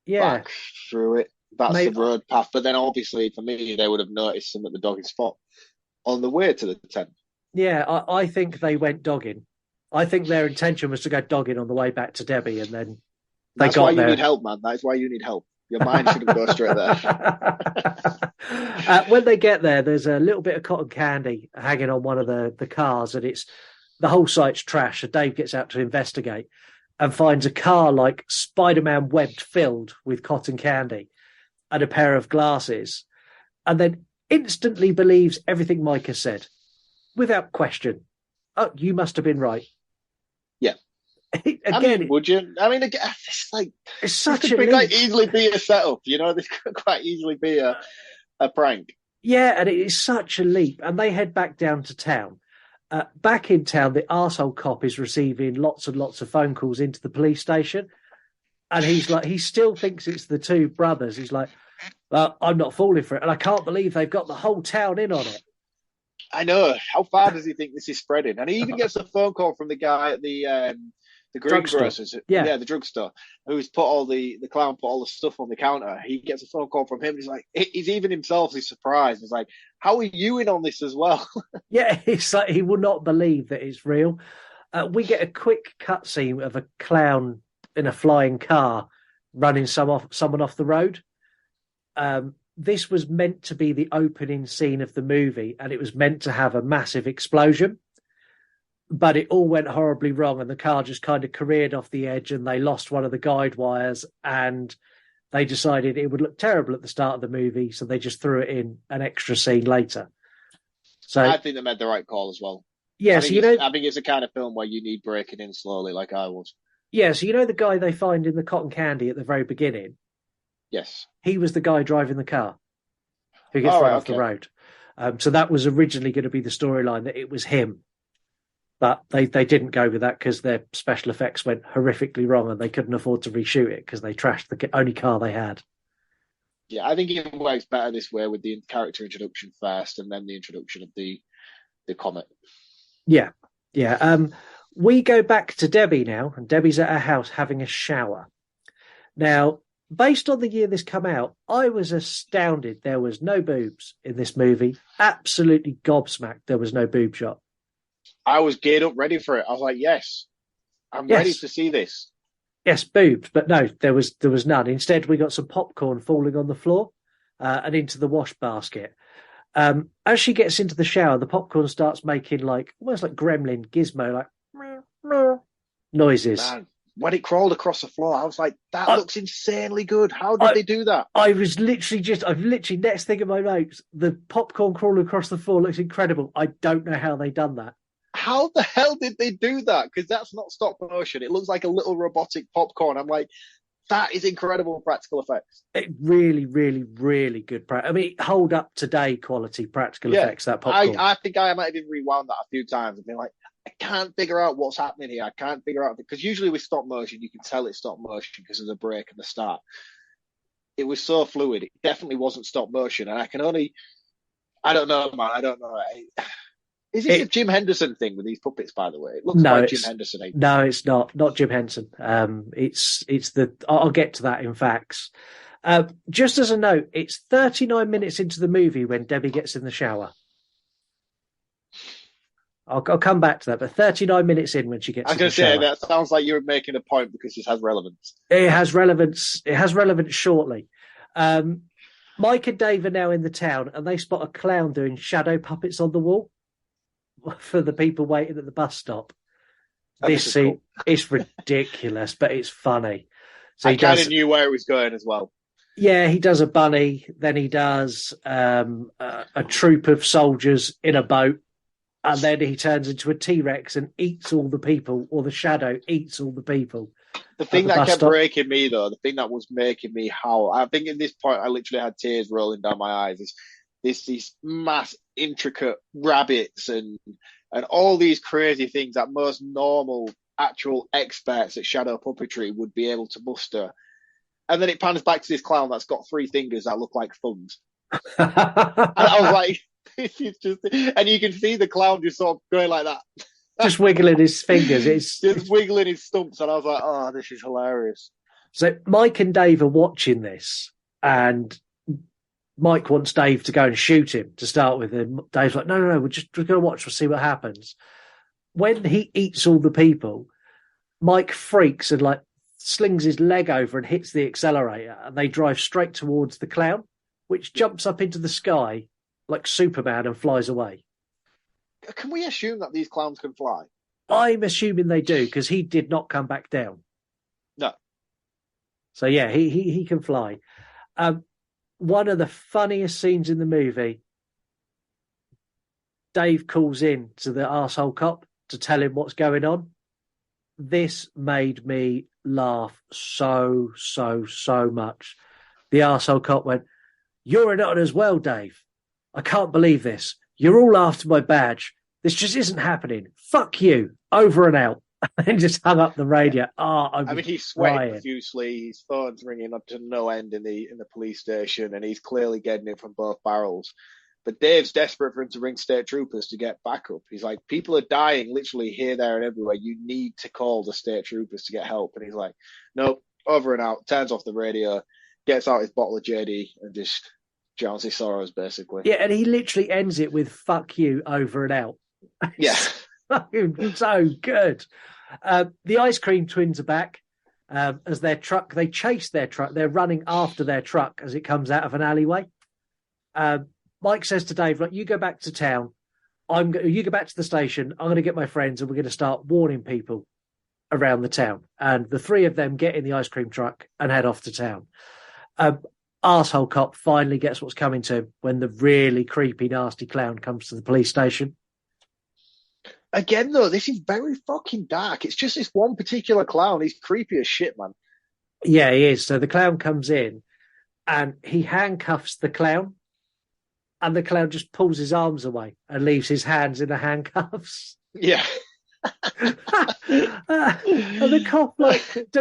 back through it. That's the road path. But then obviously for me, they would have noticed them at the dogging spot on the way to the tent. Yeah, I think they went dogging. I think their intention was to go dogging on the way back to Debbie, and then That's why you need help, man. That's why you need help. Your mind shouldn't go straight there. When they get there, there's a little bit of cotton candy hanging on one of the cars, and it's the whole site's trash. So Dave gets out to investigate and finds a car like Spider-Man webbed filled with cotton candy and a pair of glasses, and then instantly believes everything Mike has said without question. Oh, you must have been right. Yeah. Again, would you? I mean, it's like it's such this a could quite easily be a setup. You know, this could quite easily be a prank. Yeah, and it is such a leap. And they head back down to town. Back in town, the arsehole cop is receiving lots and lots of phone calls into the police station. And he's like, he still thinks it's the two brothers. He's like, well, I'm not falling for it. And I can't believe they've got the whole town in on it. I know. How far does he think this is spreading? And he even gets a phone call from the guy at the greengrocers, the drugstore, who's put all the clown put all the stuff on the counter. He gets a phone call from him. He's like, he's even himself is surprised. He's like, how are you in on this as well? Yeah, it's like he will not believe that it's real. We get a quick cutscene of a clown in a flying car running someone off the road. This was meant to be the opening scene of the movie, and it was meant to have a massive explosion. But it all went horribly wrong, and the car just kind of careered off the edge, and they lost one of the guide wires, and they decided it would look terrible at the start of the movie, so they just threw it in an extra scene later. So I think they made the right call as well. Yeah, I think it's a kind of film where you need breaking in slowly, like I was. Yeah, so the guy they find in the cotton candy at the very beginning? Yes. He was the guy driving the car who gets run off the road. So that was originally going to be the storyline, that it was him. But they didn't go with that because their special effects went horrifically wrong and they couldn't afford to reshoot it because they trashed the only car they had. Yeah, I think it works better this way with the character introduction first and then the introduction of the comet. Yeah. We go back to Debbie now, and Debbie's at her house having a shower. Now, based on the year this come out, I was astounded there was no boobs in this movie. Absolutely gobsmacked there was no boob shot. I was geared up, ready for it. I was like, yes, I'm ready to see this. Yes, boobs, but no, there was none. Instead, we got some popcorn falling on the floor and into the wash basket. As she gets into the shower, the popcorn starts making almost like gremlin gizmo, like noises. Man, when it crawled across the floor, I was like, that looks insanely good. How did they do that? I've literally next thing in my notes, the popcorn crawling across the floor looks incredible. I don't know how they done that. How the hell did they do that? Because that's not stop motion. It looks like a little robotic popcorn. I'm like, that is incredible practical effects. It really, really, really good. I mean, hold up today quality practical effects, that popcorn. I think I might have even rewound that a few times and been like, I can't figure out what's happening here. I can't figure out, because usually with stop motion, you can tell it's stop motion because of the break and the start. It was so fluid. It definitely wasn't stop motion. And I don't know, man. I don't know. Is this a Jim Henderson thing with these puppets, by the way? It looks like Jim Henderson. No, it's not. Not Jim Henson. I'll get to that in facts. Just as a note, it's 39 minutes into the movie when Debbie gets in the shower. I'll come back to that, but 39 minutes in when she gets in the shower. I was going to say, that sounds like you're making a point because this has relevance. It has relevance. It has relevance shortly. Mike and Dave are now in the town and they spot a clown doing shadow puppets on the wall for the people waiting at the bus stop. This scene is ridiculous, but it's funny. So I kind of knew where it was going as well. Yeah, he does a bunny, then he does a troop of soldiers in a boat, and then he turns into a T-Rex and eats all the people, or the shadow eats all the people. The thing that kept breaking me, though, the thing that was making me howl, I think at this point I literally had tears rolling down my eyes, is these mass intricate rabbits and all these crazy things that most normal actual experts at shadow puppetry would be able to muster. And then it pans back to this clown that's got three fingers that look like thumbs. And I was like, this is just, and you can see the clown just sort of going like that. Just wiggling his fingers. It's just wiggling his stumps. And I was like, oh, this is hilarious. So Mike and Dave are watching this, and Mike wants Dave to go and shoot him to start with, and Dave's like, no, we're going to watch, we'll see what happens. When he eats all the people, Mike freaks and like slings his leg over and hits the accelerator, and they drive straight towards the clown, which jumps up into the sky like Superman and flies away. Can we assume that these clowns can fly? I'm assuming they do, because he did not come back down. No. So yeah, he can fly. One of the funniest scenes in the movie, Dave calls in to the arsehole cop to tell him what's going on. This made me laugh so much. The arsehole cop went, "You're in it as well, Dave. I can't believe this. You're all after my badge. This just isn't happening. Fuck you. Over and out." And just hung up the radio. I mean, he's sweating profusely. His phone's ringing up to no end in the police station, and he's clearly getting it from both barrels. But Dave's desperate for him to ring state troopers to get backup. He's like, people are dying literally here, there, and everywhere. You need to call the state troopers to get help. And he's like, nope, over and out. Turns off the radio, gets out his bottle of JD, and just drowns his sorrows, basically. Yeah, and he literally ends it with "fuck you," over and out. Yeah. So good. The ice cream twins are back as their truck. They chase their truck. They're running after their truck as it comes out of an alleyway. Mike says to Dave, "Like, you go back to town. You go back to the station. I'm going to get my friends, and we're going to start warning people around the town." And the three of them get in the ice cream truck and head off to town. Arsehole cop finally gets what's coming to him when the really creepy, nasty clown comes to the police station. Again, though, this is very fucking dark. It's just this one particular clown. He's creepy as shit, man. Yeah, he is. So the clown comes in and he handcuffs the clown, and the clown just pulls his arms away and leaves his hands in the handcuffs. Yeah. And the cop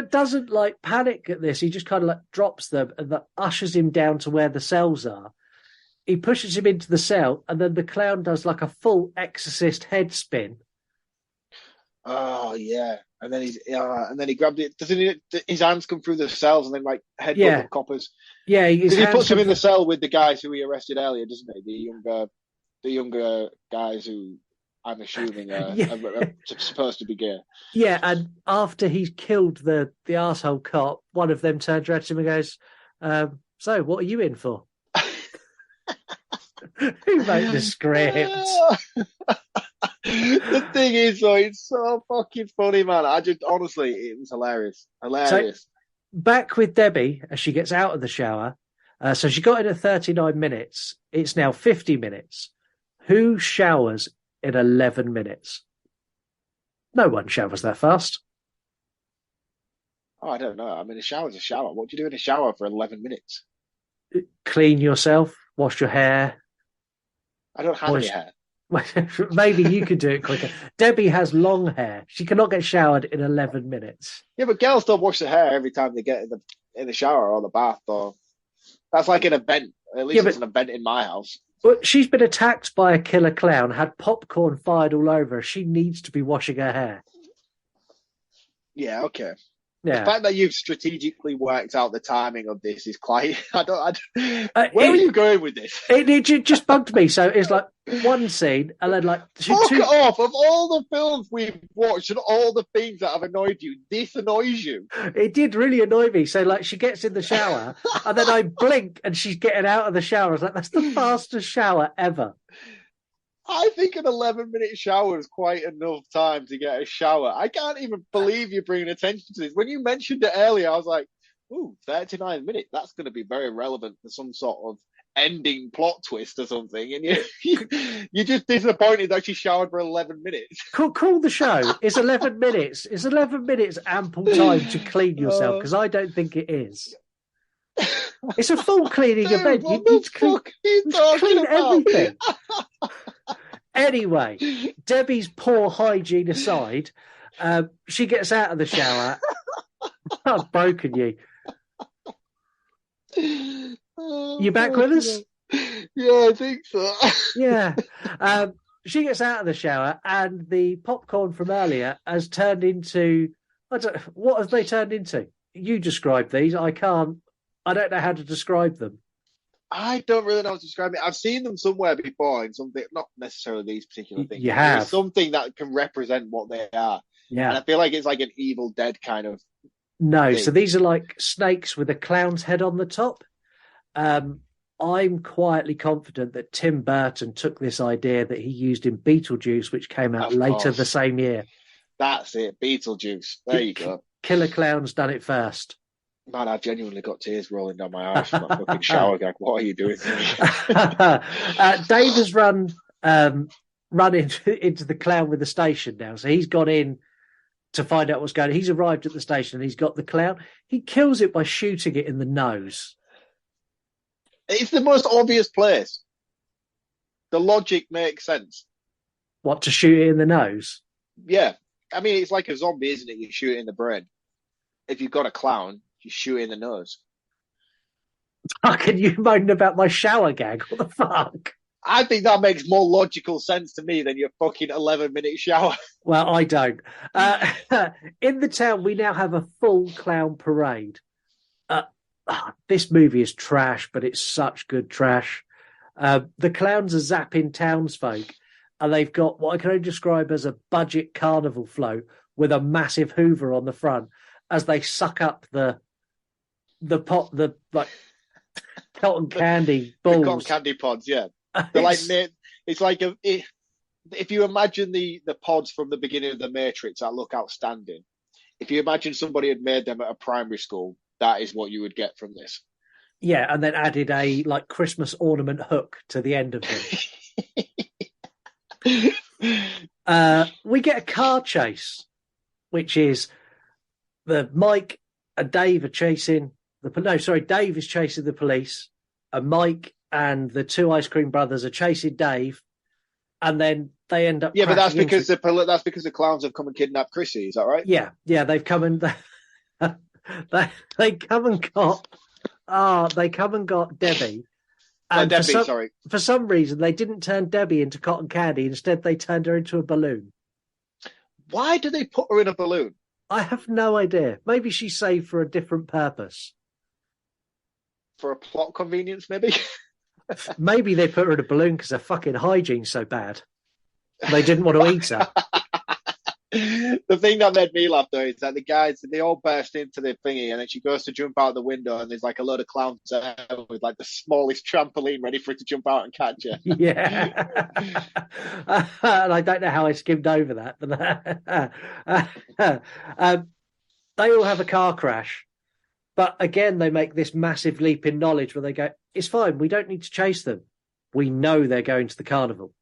doesn't panic at this. He just kind of drops them and ushers him down to where the cells are. He pushes him into the cell, and then the clown does a full Exorcist head spin. Oh yeah, and then he grabbed it. Doesn't his hands come through the cells and then head the coppers? Yeah, he puts him in the cell with the guys who he arrested earlier, doesn't he? The younger guys who I'm assuming are supposed to be gay. Yeah, and after he's killed the arsehole cop, one of them turns around to him and goes, "So, what are you in for?" Who wrote the script? The thing is, though, it's so fucking funny, man. Honestly, it was hilarious. So, back with Debbie as she gets out of the shower. So she got in at 39 minutes. It's now 50 minutes. Who showers in 11 minutes? No one showers that fast. Oh, I don't know. I mean, a shower's a shower. What do you do in a shower for 11 minutes? Clean yourself, wash your hair. I don't have any hair. Maybe you could do it quicker. Debbie has long hair. She cannot get showered in 11 minutes. Yeah, but girls don't wash their hair every time they get in the shower or the bath. Or that's like an event. At least it's an event in my house. Well, she's been attacked by a killer clown, had popcorn fired all over her. She needs to be washing her hair. Yeah, okay. Yeah. The fact that you've strategically worked out the timing of this is quite. Where are you going with this? It just bugged me. So it's one scene, and then Fuck it off! Of all the films we've watched and all the things that have annoyed you, this annoys you. It did really annoy me. So she gets in the shower, and then I blink, and she's getting out of the shower. I was like, that's the fastest shower ever. I think an 11-minute shower is quite enough time to get a shower. I can't even believe you're bringing attention to this. When you mentioned it earlier, I was like, ooh, 39 minutes. That's going to be very relevant for some sort of ending plot twist or something. And you're just disappointed that she showered for 11 minutes. Call the show. It's 11 minutes. It's 11 minutes ample time to clean yourself? Because I don't think it is. It's a full cleaning event. You need to clean everything. Anyway, Debbie's poor hygiene aside, she gets out of the shower. I've broken you. You back with us? Yeah, I think so. Yeah. She gets out of the shower, and the popcorn from earlier has turned into... what have they turned into? You describe these. I don't know how to describe them. I don't really know how to describe it. I've seen them somewhere before in something, not necessarily these particular things. You have. There's something that can represent what they are. Yeah. And I feel like it's like an Evil Dead kind of No, thing. so these are like snakes with a clown's head on the top. I'm quietly confident that Tim Burton took this idea that he used in Beetlejuice, which came out later the same year. That's it, Beetlejuice. There you go. Killer Klowns done it first. Man, I genuinely got tears rolling down my eyes from that fucking shower gag. What are you doing to me? Dave has run into the clown with the station now. So he's gone in to find out what's going on. He's arrived at the station and he's got the clown. He kills it by shooting it in the nose. It's the most obvious place. The logic makes sense. What, to shoot it in the nose? Yeah. I mean, it's like a zombie, isn't it? You shoot it in the brain. If you've got a clown, you shoot it in the nose. Can you moan about my shower gag? What the fuck? I think that makes more logical sense to me than your fucking 11-minute shower. Well, I don't. In the town, we now have a full clown parade. This movie is trash, but it's such good trash. The clowns are zapping townsfolk, and they've got what I can only describe as a budget carnival float with a massive Hoover on the front as they suck up the cotton candy balls. The cotton candy pods, yeah. They're like, it's like if you imagine the pods from the beginning of the Matrix that look outstanding. If you imagine somebody had made them at a primary school, that is what you would get from this. Yeah, and then added a like Christmas ornament hook to the end of them. We get a car chase, which is Mike and Dave are chasing Dave is chasing the police, and Mike and the two ice cream brothers are chasing Dave, and then they end up. Yeah, but that's because the clowns have come and kidnapped Chrissy. Is that right? Yeah, they've come and they come and got Debbie. And for some reason, they didn't turn Debbie into cotton candy. Instead, they turned her into a balloon. Why do they put her in a balloon? I have no idea. Maybe she's saved for a different purpose. For a plot convenience, maybe? Maybe they put her in a balloon because her fucking hygiene's so bad. They didn't want to eat her. The thing that made me laugh, though, is that the guys, they all burst into the thingy, and then she goes to jump out the window, and there's like a load of clowns there with like the smallest trampoline ready for her to jump out and catch her. Yeah. And I don't know how I skimmed over that, but they all have a car crash. But again, they make this massive leap in knowledge where they go, it's fine, we don't need to chase them. We know they're going to the carnival.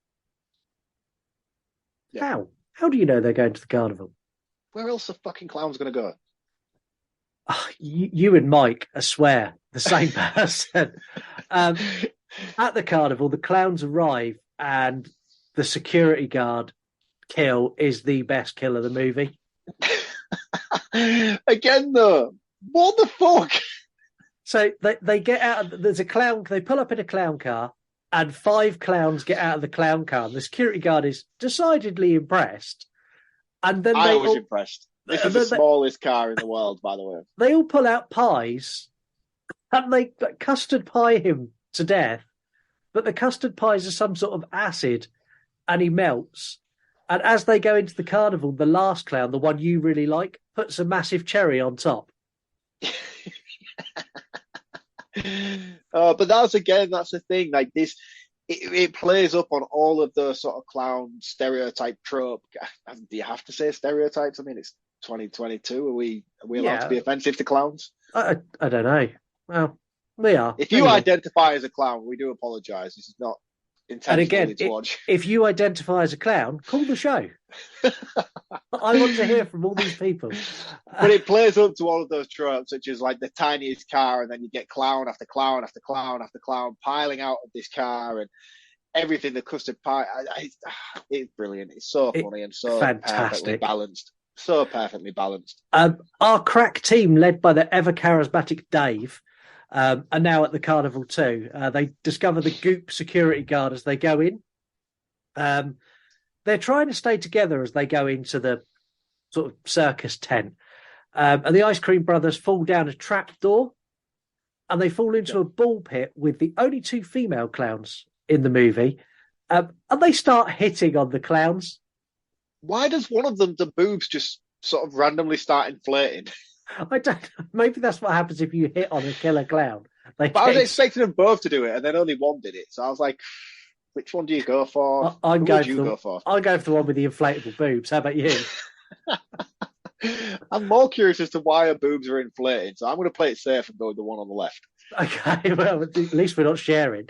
Yeah. How? How do you know they're going to the carnival? Where else are fucking clowns going to go? You and Mike, I swear, the same person. At the carnival, the clowns arrive and the security guard kill is the best kill of the movie. Again, though, what the fuck? So they get out, there's a clown, they pull up in a clown car, and 5 clowns get out of the clown car. And the security guard is decidedly impressed. And then I was impressed. This is the smallest car in the world, by the way. They all pull out pies, and they custard pie him to death. But the custard pies are some sort of acid, and he melts. And as they go into the carnival, the last clown, the one you really like, puts a massive cherry on top. But that's the thing. Like this, it plays up on all of the sort of clown stereotype trope. Do you have to say stereotypes? I mean, it's 2022. Are we allowed to be offensive to clowns? I don't know. Well, we are. If you identify as a clown, we do apologise. This is not intentionally towards. If you identify as a clown, call the show. I want to hear from all these people. But it plays up to all of those tropes, such as like the tiniest car, and then you get clown after clown after clown after clown piling out of this car, and everything. The custard pie, it's brilliant. It's so funny and so perfectly balanced. So perfectly balanced. Our crack team, led by the ever charismatic Dave, are now at the carnival too. They discover the Goop security guard as they go in. They're trying to stay together as they go into the sort of circus tent. And the Ice Cream Brothers fall down a trap door. and they fall into a ball pit with the only two female clowns in the movie, and they start hitting on the clowns. Why does one of them, the boobs, just sort of randomly start inflating? I don't know. Maybe that's what happens if you hit on a killer clown. But I was expecting them both to do it, and then only one did it. So I was like, which one do you go for? I'm going for the one with the inflatable boobs. How about you? I'm more curious as to why her boobs are inflated, so I'm going to play it safe and go with the one on the left. Okay, well, at least we're not sharing.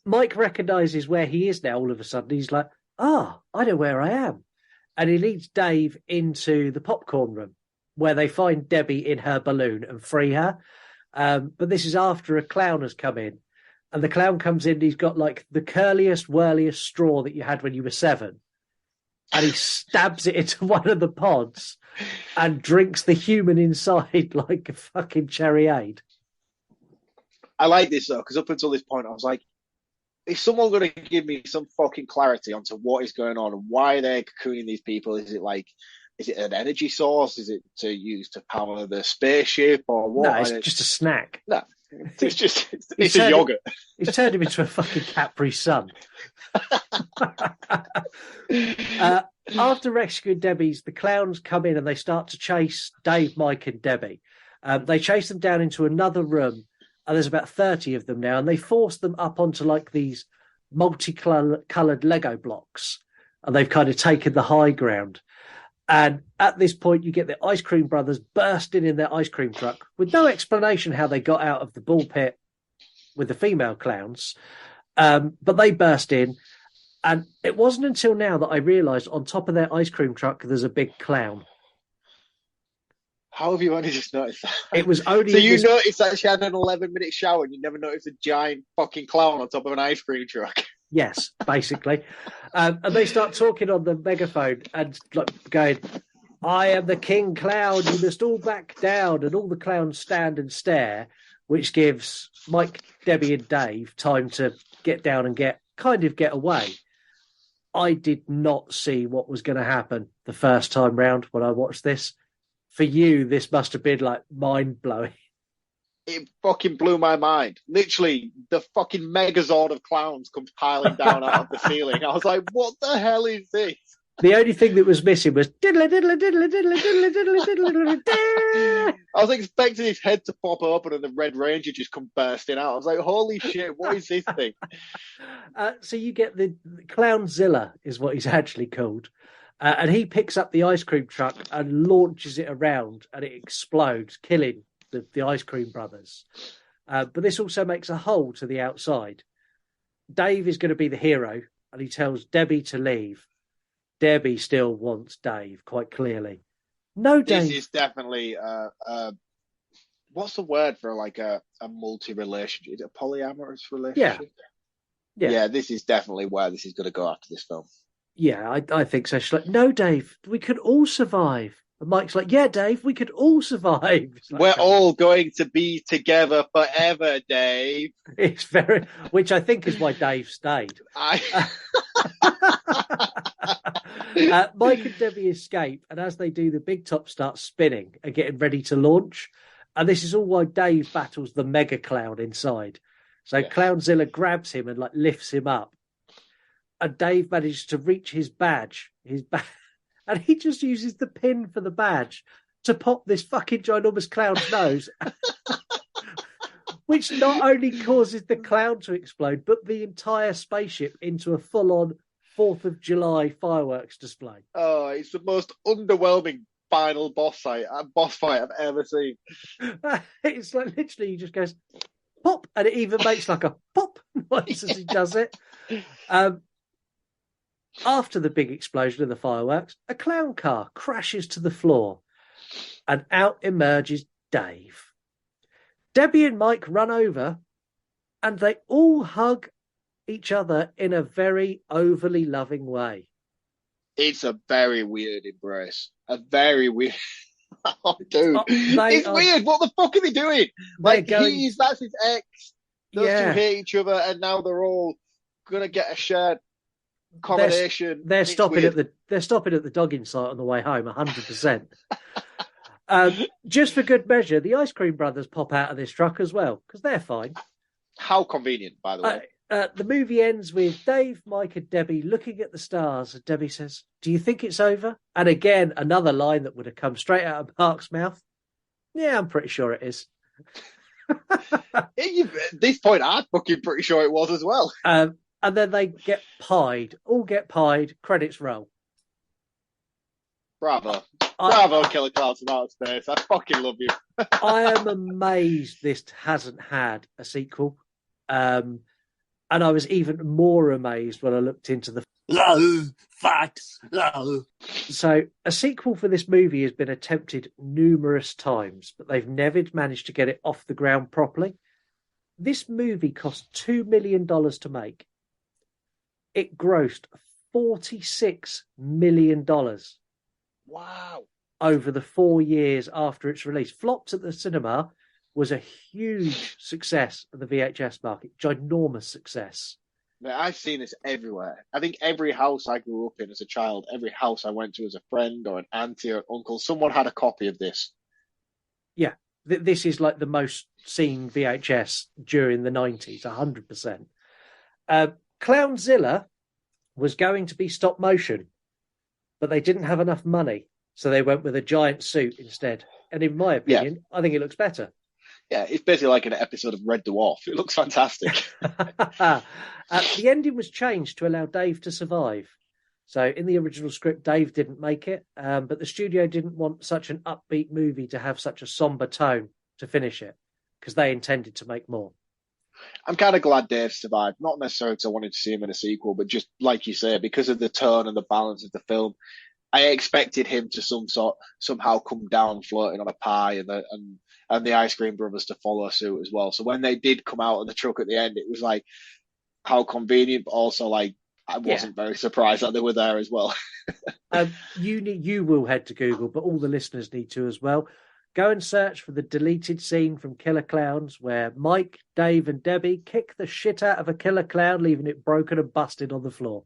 Mike recognises where he is now all of a sudden. He's like, I know where I am. And he leads Dave into the popcorn room where they find Debbie in her balloon and free her. But this is after a clown has come in. And the clown comes in, he's got like the curliest, whirliest straw that you had when you were 7. And he stabs it into one of the pods and drinks the human inside like a fucking cherryade. I like this, though, because up until this point, I was like, is someone going to give me some fucking clarity onto what is going on and why they're cocooning these people? Is it an energy source? Is it to use to power the spaceship or what? No, it's just a snack. No, it's a yogurt. He's turned him into a fucking Capri Sun. After rescuing Debbie's, the clowns come in and they start to chase Dave, Mike, and Debbie. They chase them down into another room, and there's about 30 of them now, and they force them up onto like these multicolored Lego blocks, and they've kind of taken the high ground. And at this point, you get the Ice Cream Brothers bursting in their ice cream truck with no explanation how they got out of the ball pit with the female clowns. But they burst in. And it wasn't until now that I realised on top of their ice cream truck, there's a big clown. How have you only just noticed that? It was only... So you noticed that she had an 11-minute shower and you never noticed a giant fucking clown on top of an ice cream truck? Yes, basically. And they start talking on the megaphone and like going, I am the king clown, you must all back down. And all the clowns stand and stare, which gives Mike, Debbie and Dave time to get down and get away. I did not see what was going to happen the first time round when I watched this. For you, this must have been like mind-blowing. It fucking blew my mind. Literally, the fucking megazord of clowns comes piling down out of the ceiling. I was like, what the hell is this? The only thing that was missing was diddly, diddly, diddly, diddly, diddly, diddly, diddly, diddly. I was expecting his head to pop open and the Red Ranger just come bursting out. I was like, holy shit, what is this thing? So you get the Clownzilla is what he's actually called. And he picks up the ice cream truck and launches it around and it explodes, killing the Ice Cream Brothers. But this also makes a hole to the outside. Dave is going to be the hero and he tells Debbie to leave. Debbie still wants Dave, quite clearly. No, Dave. This is definitely, what's the word for like a multi-relationship? Is it a polyamorous relationship? Yeah, this is definitely where this is going to go after this film. Yeah, I think so. She's like, no, Dave, we could all survive. And Mike's like, yeah, Dave, we could all survive. Like, we're all going to be together forever, Dave. It's which I think is why Dave stayed. Mike and Debbie escape, and as they do, the big top starts spinning and getting ready to launch. And this is all why Dave battles the mega clown inside. So Clownzilla grabs him and like lifts him up. And Dave manages to reach his badge, and he just uses the pin for the badge to pop this fucking ginormous clown's nose, which not only causes the clown to explode, but the entire spaceship into a full-on 4th of July fireworks display. Oh, it's the most underwhelming final boss fight I've ever seen. It's like literally he just goes pop, and it even makes like a pop noise as he does it. After the big explosion of the fireworks, a clown car crashes to the floor and out emerges Dave. Debbie and Mike run over and they all hug each other in a very overly loving way. It's a very weird embrace. A very weird... Oh, dude. It's weird. What the fuck are they doing? Like, that's his ex. Those two hate each other and now they're all going to get a shared accommodation. They're stopping at the dogging site on the way home, 100%. Just for good measure, the Ice Cream Brothers pop out of this truck as well, because they're fine. How convenient, by the way. The movie ends with Dave, Mike, and Debbie looking at the stars, and Debbie says, "Do you think it's over?" And again, another line that would have come straight out of Mark's mouth. Yeah, I'm pretty sure it is. At this point, I'm fucking pretty sure it was as well. And then they get pied. All get pied. Credits roll. Bravo. Bravo, Killer Clowns from Outer Space. I fucking love you. I am amazed this hasn't had a sequel. And I was even more amazed when I looked into the facts. So a sequel for this movie has been attempted numerous times, but they've never managed to get it off the ground properly. This movie cost $2 million to make. It grossed $46 million. Wow. Over the 4 years after its release. Flopped at the cinema, was a huge success of the VHS market. Ginormous success. Man, I've seen this everywhere. I think every house I grew up in as a child, every house I went to as a friend or an auntie or an uncle, someone had a copy of this. Yeah, this is like the most seen VHS during the 90s, 100%. Clownzilla was going to be stop motion, but they didn't have enough money, so they went with a giant suit instead. And in my opinion, I think it looks better. Yeah, it's basically like an episode of Red Dwarf. It looks fantastic. The ending was changed to allow Dave to survive. So in the original script, Dave didn't make it, but the studio didn't want such an upbeat movie to have such a somber tone to finish it, because they intended to make more. I'm kind of glad Dave survived. Not necessarily because I wanted to see him in a sequel, but just like you say, because of the tone and the balance of the film, I expected him to somehow come down floating on a pie, and the Ice Cream Brothers to follow suit as well. So when they did come out of the truck at the end, it was like, how convenient, but also like I wasn't very surprised that they were there as well. You will head to Google, but all the listeners need to as well. Go and search for the deleted scene from Killer Klowns where Mike, Dave, and Debbie kick the shit out of a killer clown, leaving it broken and busted on the floor.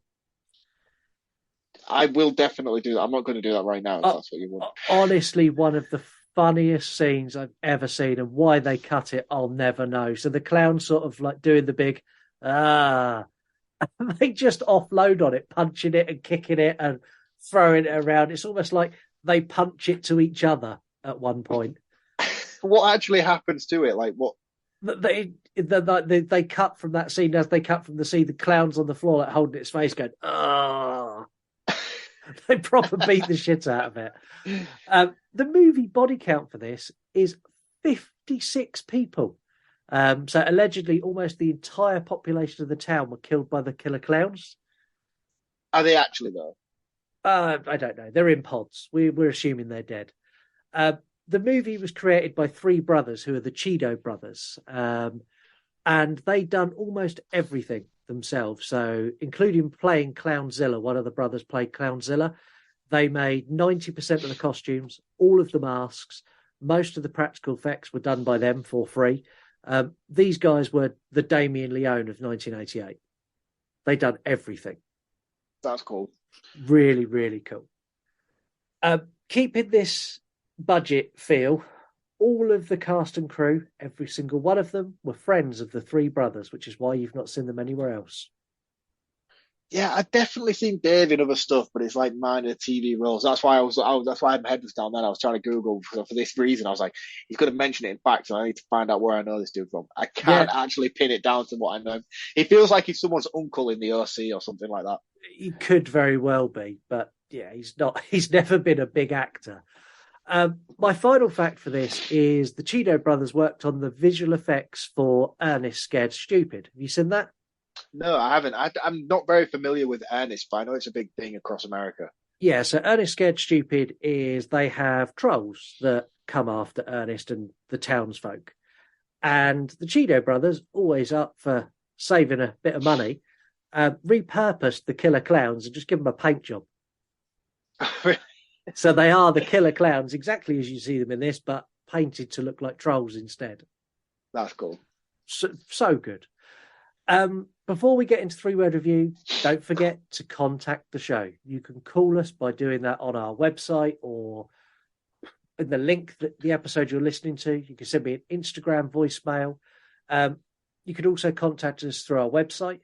I will definitely do that. I'm not going to do that right now. If that's what you want. Honestly, one of the funniest scenes I've ever seen, and why they cut it, I'll never know. So the clown's sort of like doing the big, and they just offload on it, punching it and kicking it and throwing it around. It's almost like they punch it to each other at one point. What actually happens to it? Like what? They cut from that scene as they cut from the scene, the clown's on the floor, like holding its face, going, "Ah." They proper beat the shit out of it. The movie body count for this is 56 people. So allegedly, almost the entire population of the town were killed by the killer clowns. Are they actually though? I don't know. They're in pods. We're assuming they're dead. The movie was created by three brothers who are the Cheeto brothers, and they done almost everything themselves. So, including playing Clownzilla, one of the brothers played Clownzilla. They made 90% of the costumes, all of the masks, most of the practical effects were done by them for free. These guys were the Damien Leone of 1988. They done everything. That's cool. Really, really cool. Keeping this budget feel, all of the cast and crew, every single one of them, were friends of the three brothers, which is why you've not seen them anywhere else. Yeah, I've definitely seen Dave in other stuff, but it's like minor TV roles. That's why that's why my head was down then. I was trying to Google for this reason. I was like, he's going to mention it in facts, and I need to find out where I know this dude from. I can't actually pin it down to what I know. He feels like he's someone's uncle in the OC or something like that. He could very well be, but yeah, he's not. He's never been a big actor. My final fact for this is the Cheeto brothers worked on the visual effects for Ernest Scared Stupid. Have you seen that? No, I haven't. I'm not very familiar with Ernest, but I know it's a big thing across America. Yeah, so Ernest Scared Stupid is they have trolls that come after Ernest and the townsfolk. And the Cheeto brothers, always up for saving a bit of money, repurposed the killer clowns and just give them a paint job. So they are the killer clowns, exactly as you see them in this, but painted to look like trolls instead. That's cool. So good. Before we get into three-word review, don't forget to contact the show. You can call us by doing that on our website or in the link that the episode you're listening to. You can send me an Instagram voicemail. You can also contact us through our website.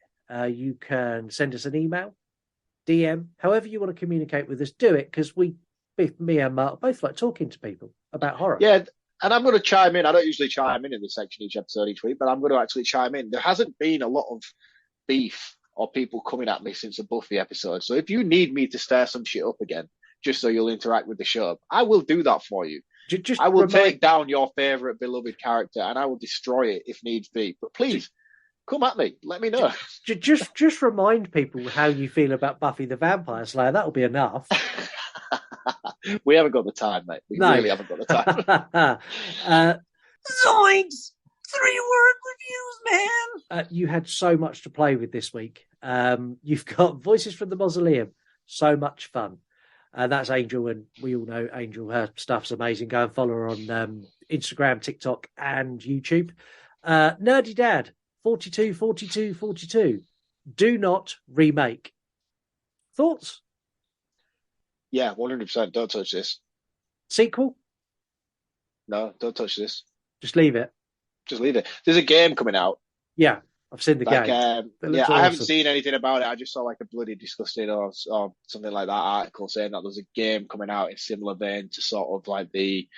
You can send us an email, DM, however you want to communicate with us, do it, because me and Mark both like talking to people about horror. Yeah, and I'm going to chime in. I don't usually chime in this section each episode each week, but I'm going to actually chime in. There hasn't been a lot of beef or people coming at me since the Buffy episode. So if you need me to stir some shit up again, just so you'll interact with the show, I will do that for you. I will take down your favourite beloved character and I will destroy it if needs be. But please, come at me. Let me know. Just remind people how you feel about Buffy the Vampire Slayer. That'll be enough. We haven't got the time, mate. We really haven't got the time. Zoinks! 3-word reviews, man! You had so much to play with this week. You've got Voices from the Mausoleum. So much fun. That's Angel, and we all know Angel. Her stuff's amazing. Go and follow her on Instagram, TikTok, and YouTube. Nerdy Dad, 42, 42, 42. Do not remake. Thoughts? Yeah, 100%. Don't touch this. Sequel? No, don't touch this. Just leave it. Just leave it. There's a game coming out. Yeah, I've seen the game. Yeah, awesome. I haven't seen anything about it. I just saw like a bloody disgusting or something like that article saying that there's a game coming out in similar vein to sort of like the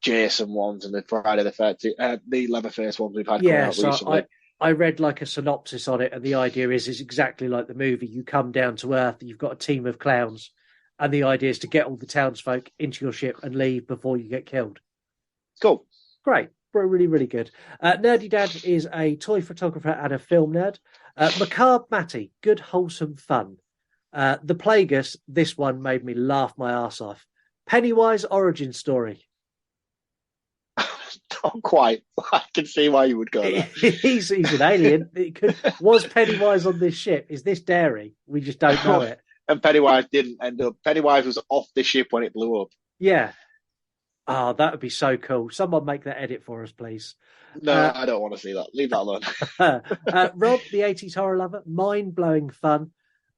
Jason ones and the Friday the 13th, the Leatherface ones we've had coming out recently. I read like a synopsis on it, and the idea is exactly like the movie. You come down to Earth, you've got a team of clowns, and the idea is to get all the townsfolk into your ship and leave before you get killed. Cool. Great. Really, really good. Nerdy Dad is a toy photographer and a film nerd. Macabre Matty, good, wholesome fun. The Plagueis, this one made me laugh my arse off. Pennywise origin story. Not quite. I can see why you would go there. He's an alien. Was Pennywise on this ship? Is this Dairy? We just don't know it. And Pennywise didn't end up. Pennywise was off the ship when it blew up. Yeah. Oh, that would be so cool. Someone make that edit for us, please. No, I don't want to see that. Leave that alone. Rob, the 80s horror lover, mind-blowing fun.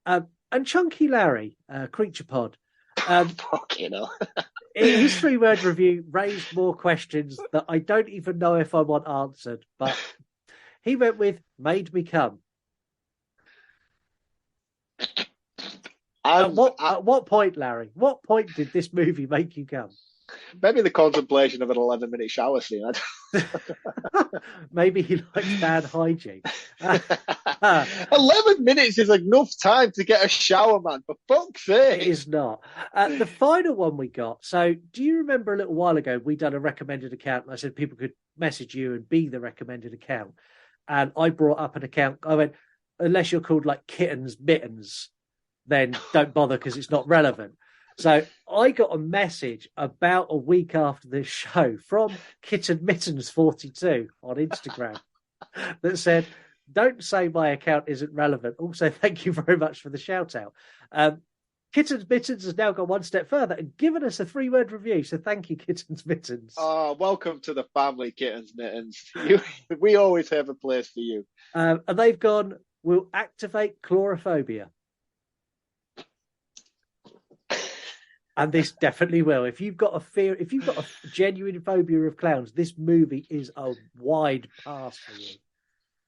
And Chunky Larry, Creature Pod. Fucking hell. His 3-word review raised more questions that I don't even know if I want answered, but he went with Made Me Come. At what point, Larry? What point did this movie make you come? Maybe the contemplation of an 11-minute shower scene. Maybe he likes bad hygiene. 11 minutes is enough time to get a shower, man. For fuck's sake. It is not. The final one we got. So do you remember a little while ago, we done a recommended account and I said people could message you and be the recommended account. And I brought up an account. I went, unless you're called like Kittens Mittens, then don't bother because it's not relevant. So I got a message about a week after this show from Kitten Mittens 42 on Instagram that said, don't say my account isn't relevant. Also, thank you very much for the shout out. Kittens Mittens has now gone one step further and given us a 3-word review. So thank you, Kittens Mittens. Oh, welcome to the family, Kittens Mittens. We always have a place for you. And they've gone, we'll activate chlorophobia. And this definitely will. If you've got a genuine phobia of clowns, this movie is a wide pass for you.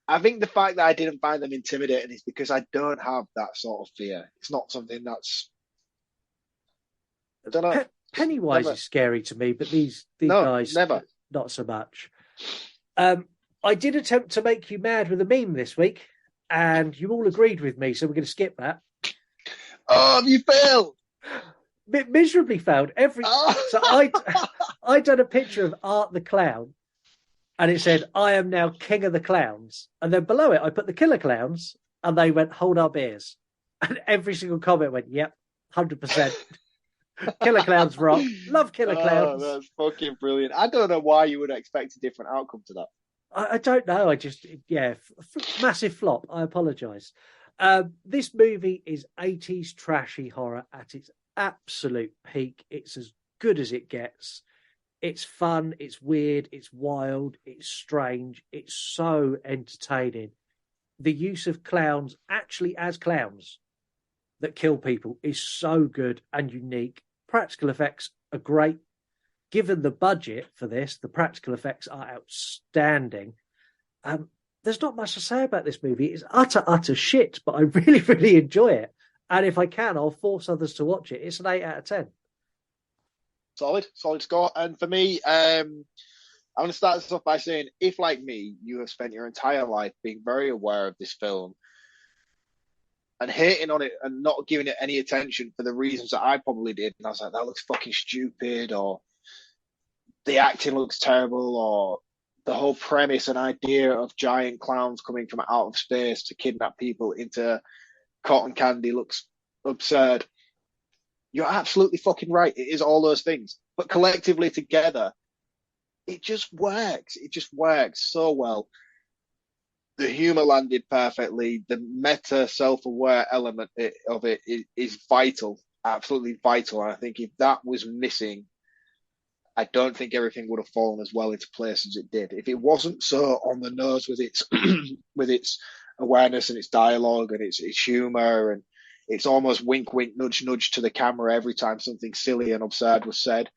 I think the fact that I didn't find them intimidating is because I don't have that sort of fear. It's not something that's... I don't know. Pennywise is scary to me, but these guys, never. Not so much. I did attempt to make you mad with a meme this week, and you all agreed with me, so we're going to skip that. Oh, you failed! Miserably failed. So I done a picture of Art the Clown, and it said, I am now king of the clowns. And then below it, I put the killer clowns, and they went, hold our beers. And every single comment went, yep, 100%. Killer clowns rock. Love killer clowns. Oh, that's fucking brilliant. I don't know why you would expect a different outcome to that. I don't know. Massive flop. I apologise. This movie is 80s trashy horror at its absolute peak. It's as good as it gets. It's fun, it's weird, it's wild, it's strange, it's so entertaining. The use of clowns actually as clowns that kill people is so good and unique. Practical effects are great. given the budget for this, the practical effects are outstanding. There's not much to say about this movie. It's utter shit, but I really, really enjoy it. And if I can, I'll force others to watch it. It's an 8 out of 10. Solid score. And for me, I'm going to start this off by saying, if like me, you have spent your entire life being very aware of this film and hating on it and not giving it any attention for the reasons that I probably did, and I was like, that looks fucking stupid, or the acting looks terrible, or the whole premise and idea of giant clowns coming from out of space to kidnap people into cotton candy looks absurd. You're absolutely fucking right. It is all those things. But collectively together, it just works. It just works so well. The humor landed perfectly. The meta self-aware element of it is vital, absolutely vital. And I think if that was missing, I don't think everything would have fallen as well into place as it did. If it wasn't so on the nose with its with its awareness and its dialogue and its humor, and it's almost wink, wink, nudge, nudge to the camera every time something silly and absurd was said.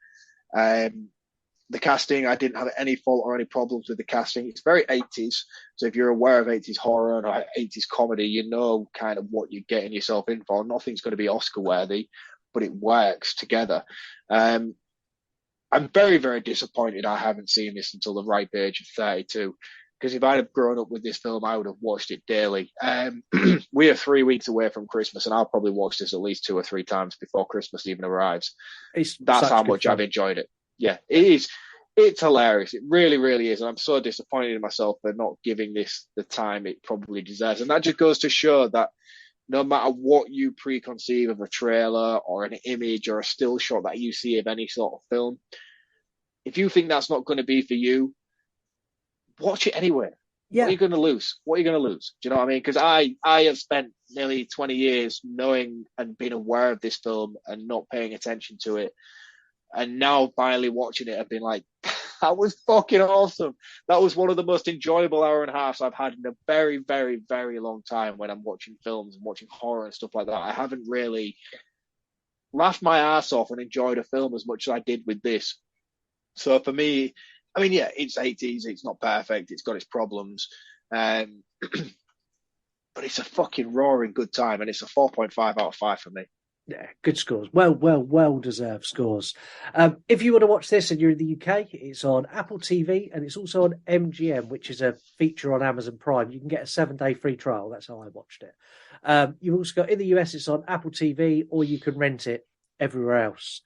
The casting, I didn't have any fault or any problems with the casting. It's very 80s. So if you're aware of 80s horror and 80s comedy, you know kind of what you're getting yourself in for. Nothing's going to be Oscar worthy, but it works together. I'm very, very disappointed I haven't seen this until the ripe age of 32. Because if I'd have grown up with this film, I would have watched it daily. We are 3 weeks away from Christmas, and I'll probably watch this at least 2 or 3 times before Christmas even arrives. That's how much I've enjoyed it. Yeah, it is. It's hilarious. It really, really is. And I'm so disappointed in myself for not giving this the time it probably deserves. And that just goes to show that no matter what you preconceive of a trailer or an image or a still shot that you see of any sort of film, if you think that's not going to be for you, watch it anyway. Yeah. What are you going to lose? What are you going to lose? Do you know what I mean? Because I have spent nearly 20 years knowing and being aware of this film and not paying attention to it. And now finally watching it, I've been like, that was fucking awesome. That was one of the most enjoyable hour and a half I've had in a very, very, very long time when I'm watching films and watching horror and stuff like that. I haven't really laughed my ass off and enjoyed a film as much as I did with this. So for me, I mean, yeah, it's 80s. It's not perfect. It's got its problems. But it's a fucking roaring good time. And it's a 4.5 out of 5 for me. Yeah, good scores. Well deserved scores. If you want to watch this and you're in the UK, it's on Apple TV and it's also on MGM, which is a feature on Amazon Prime. You can get a 7-day free trial. That's how I watched it. You've also got in the US, it's on Apple TV, or you can rent it everywhere else.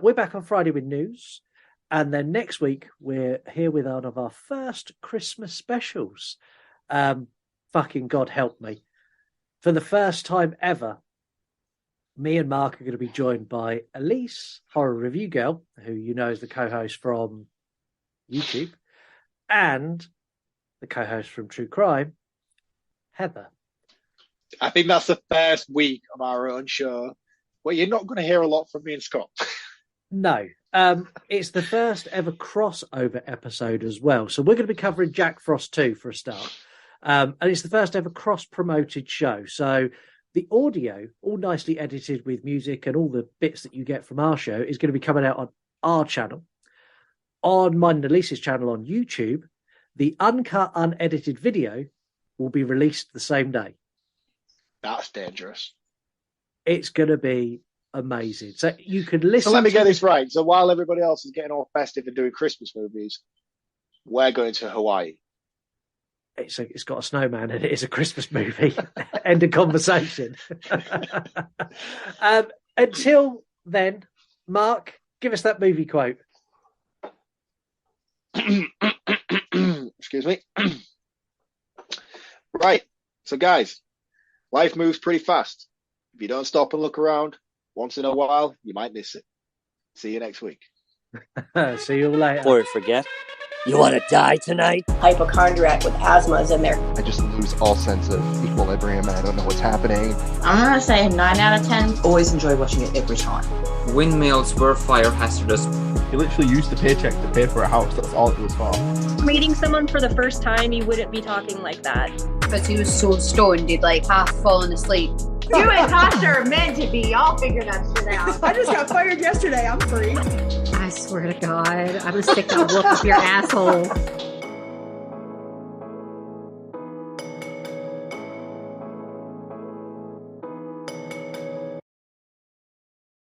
We're back on Friday with news. And then next week, we're here with one of our first Christmas specials. Fucking God help me. For the first time ever, me and Marc are going to be joined by Elise, Horror Review Girl, who you know is the co-host from YouTube, and the co-host from True Crime, Heather. I think that's the first week of our own show where you're not going to hear a lot from me and Scott. No. It's the first ever crossover episode as well. So we're going to be covering Jack Frost 2 for a start. And it's the first ever cross-promoted show. So the audio, all nicely edited with music and all the bits that you get from our show, is going to be coming out on our channel. On mine and Elise's channel on YouTube, the uncut, unedited video will be released the same day. That's dangerous. It's going to be amazing. So you could listen. So let me get this right. So while everybody else is getting all festive and doing Christmas movies, we're going to Hawaii. It's got a snowman and it is a Christmas movie. End of conversation. Until then, Marc, give us that movie quote. Excuse me. Right. So guys, life moves pretty fast. If you don't stop and look around, once in a while, you might miss it. See you next week. See you later. Before we forget, you want to die tonight? Hypochondriac with asthma is in there. I just lose all sense of equilibrium and I don't know what's happening. I'm going to say a 9 out of 10. Always enjoy watching it every time. Windmills were fire hazardous. You literally used the paycheck to pay for a house. That's all it was for. Meeting someone for the first time, you wouldn't be talking like that. Because he was so stoned, he'd like half fallen asleep. You and Tasha are meant to be. Y'all figure that shit out. I just got fired yesterday. I'm free. I I swear to God, I'm gonna stick that wolf up your asshole.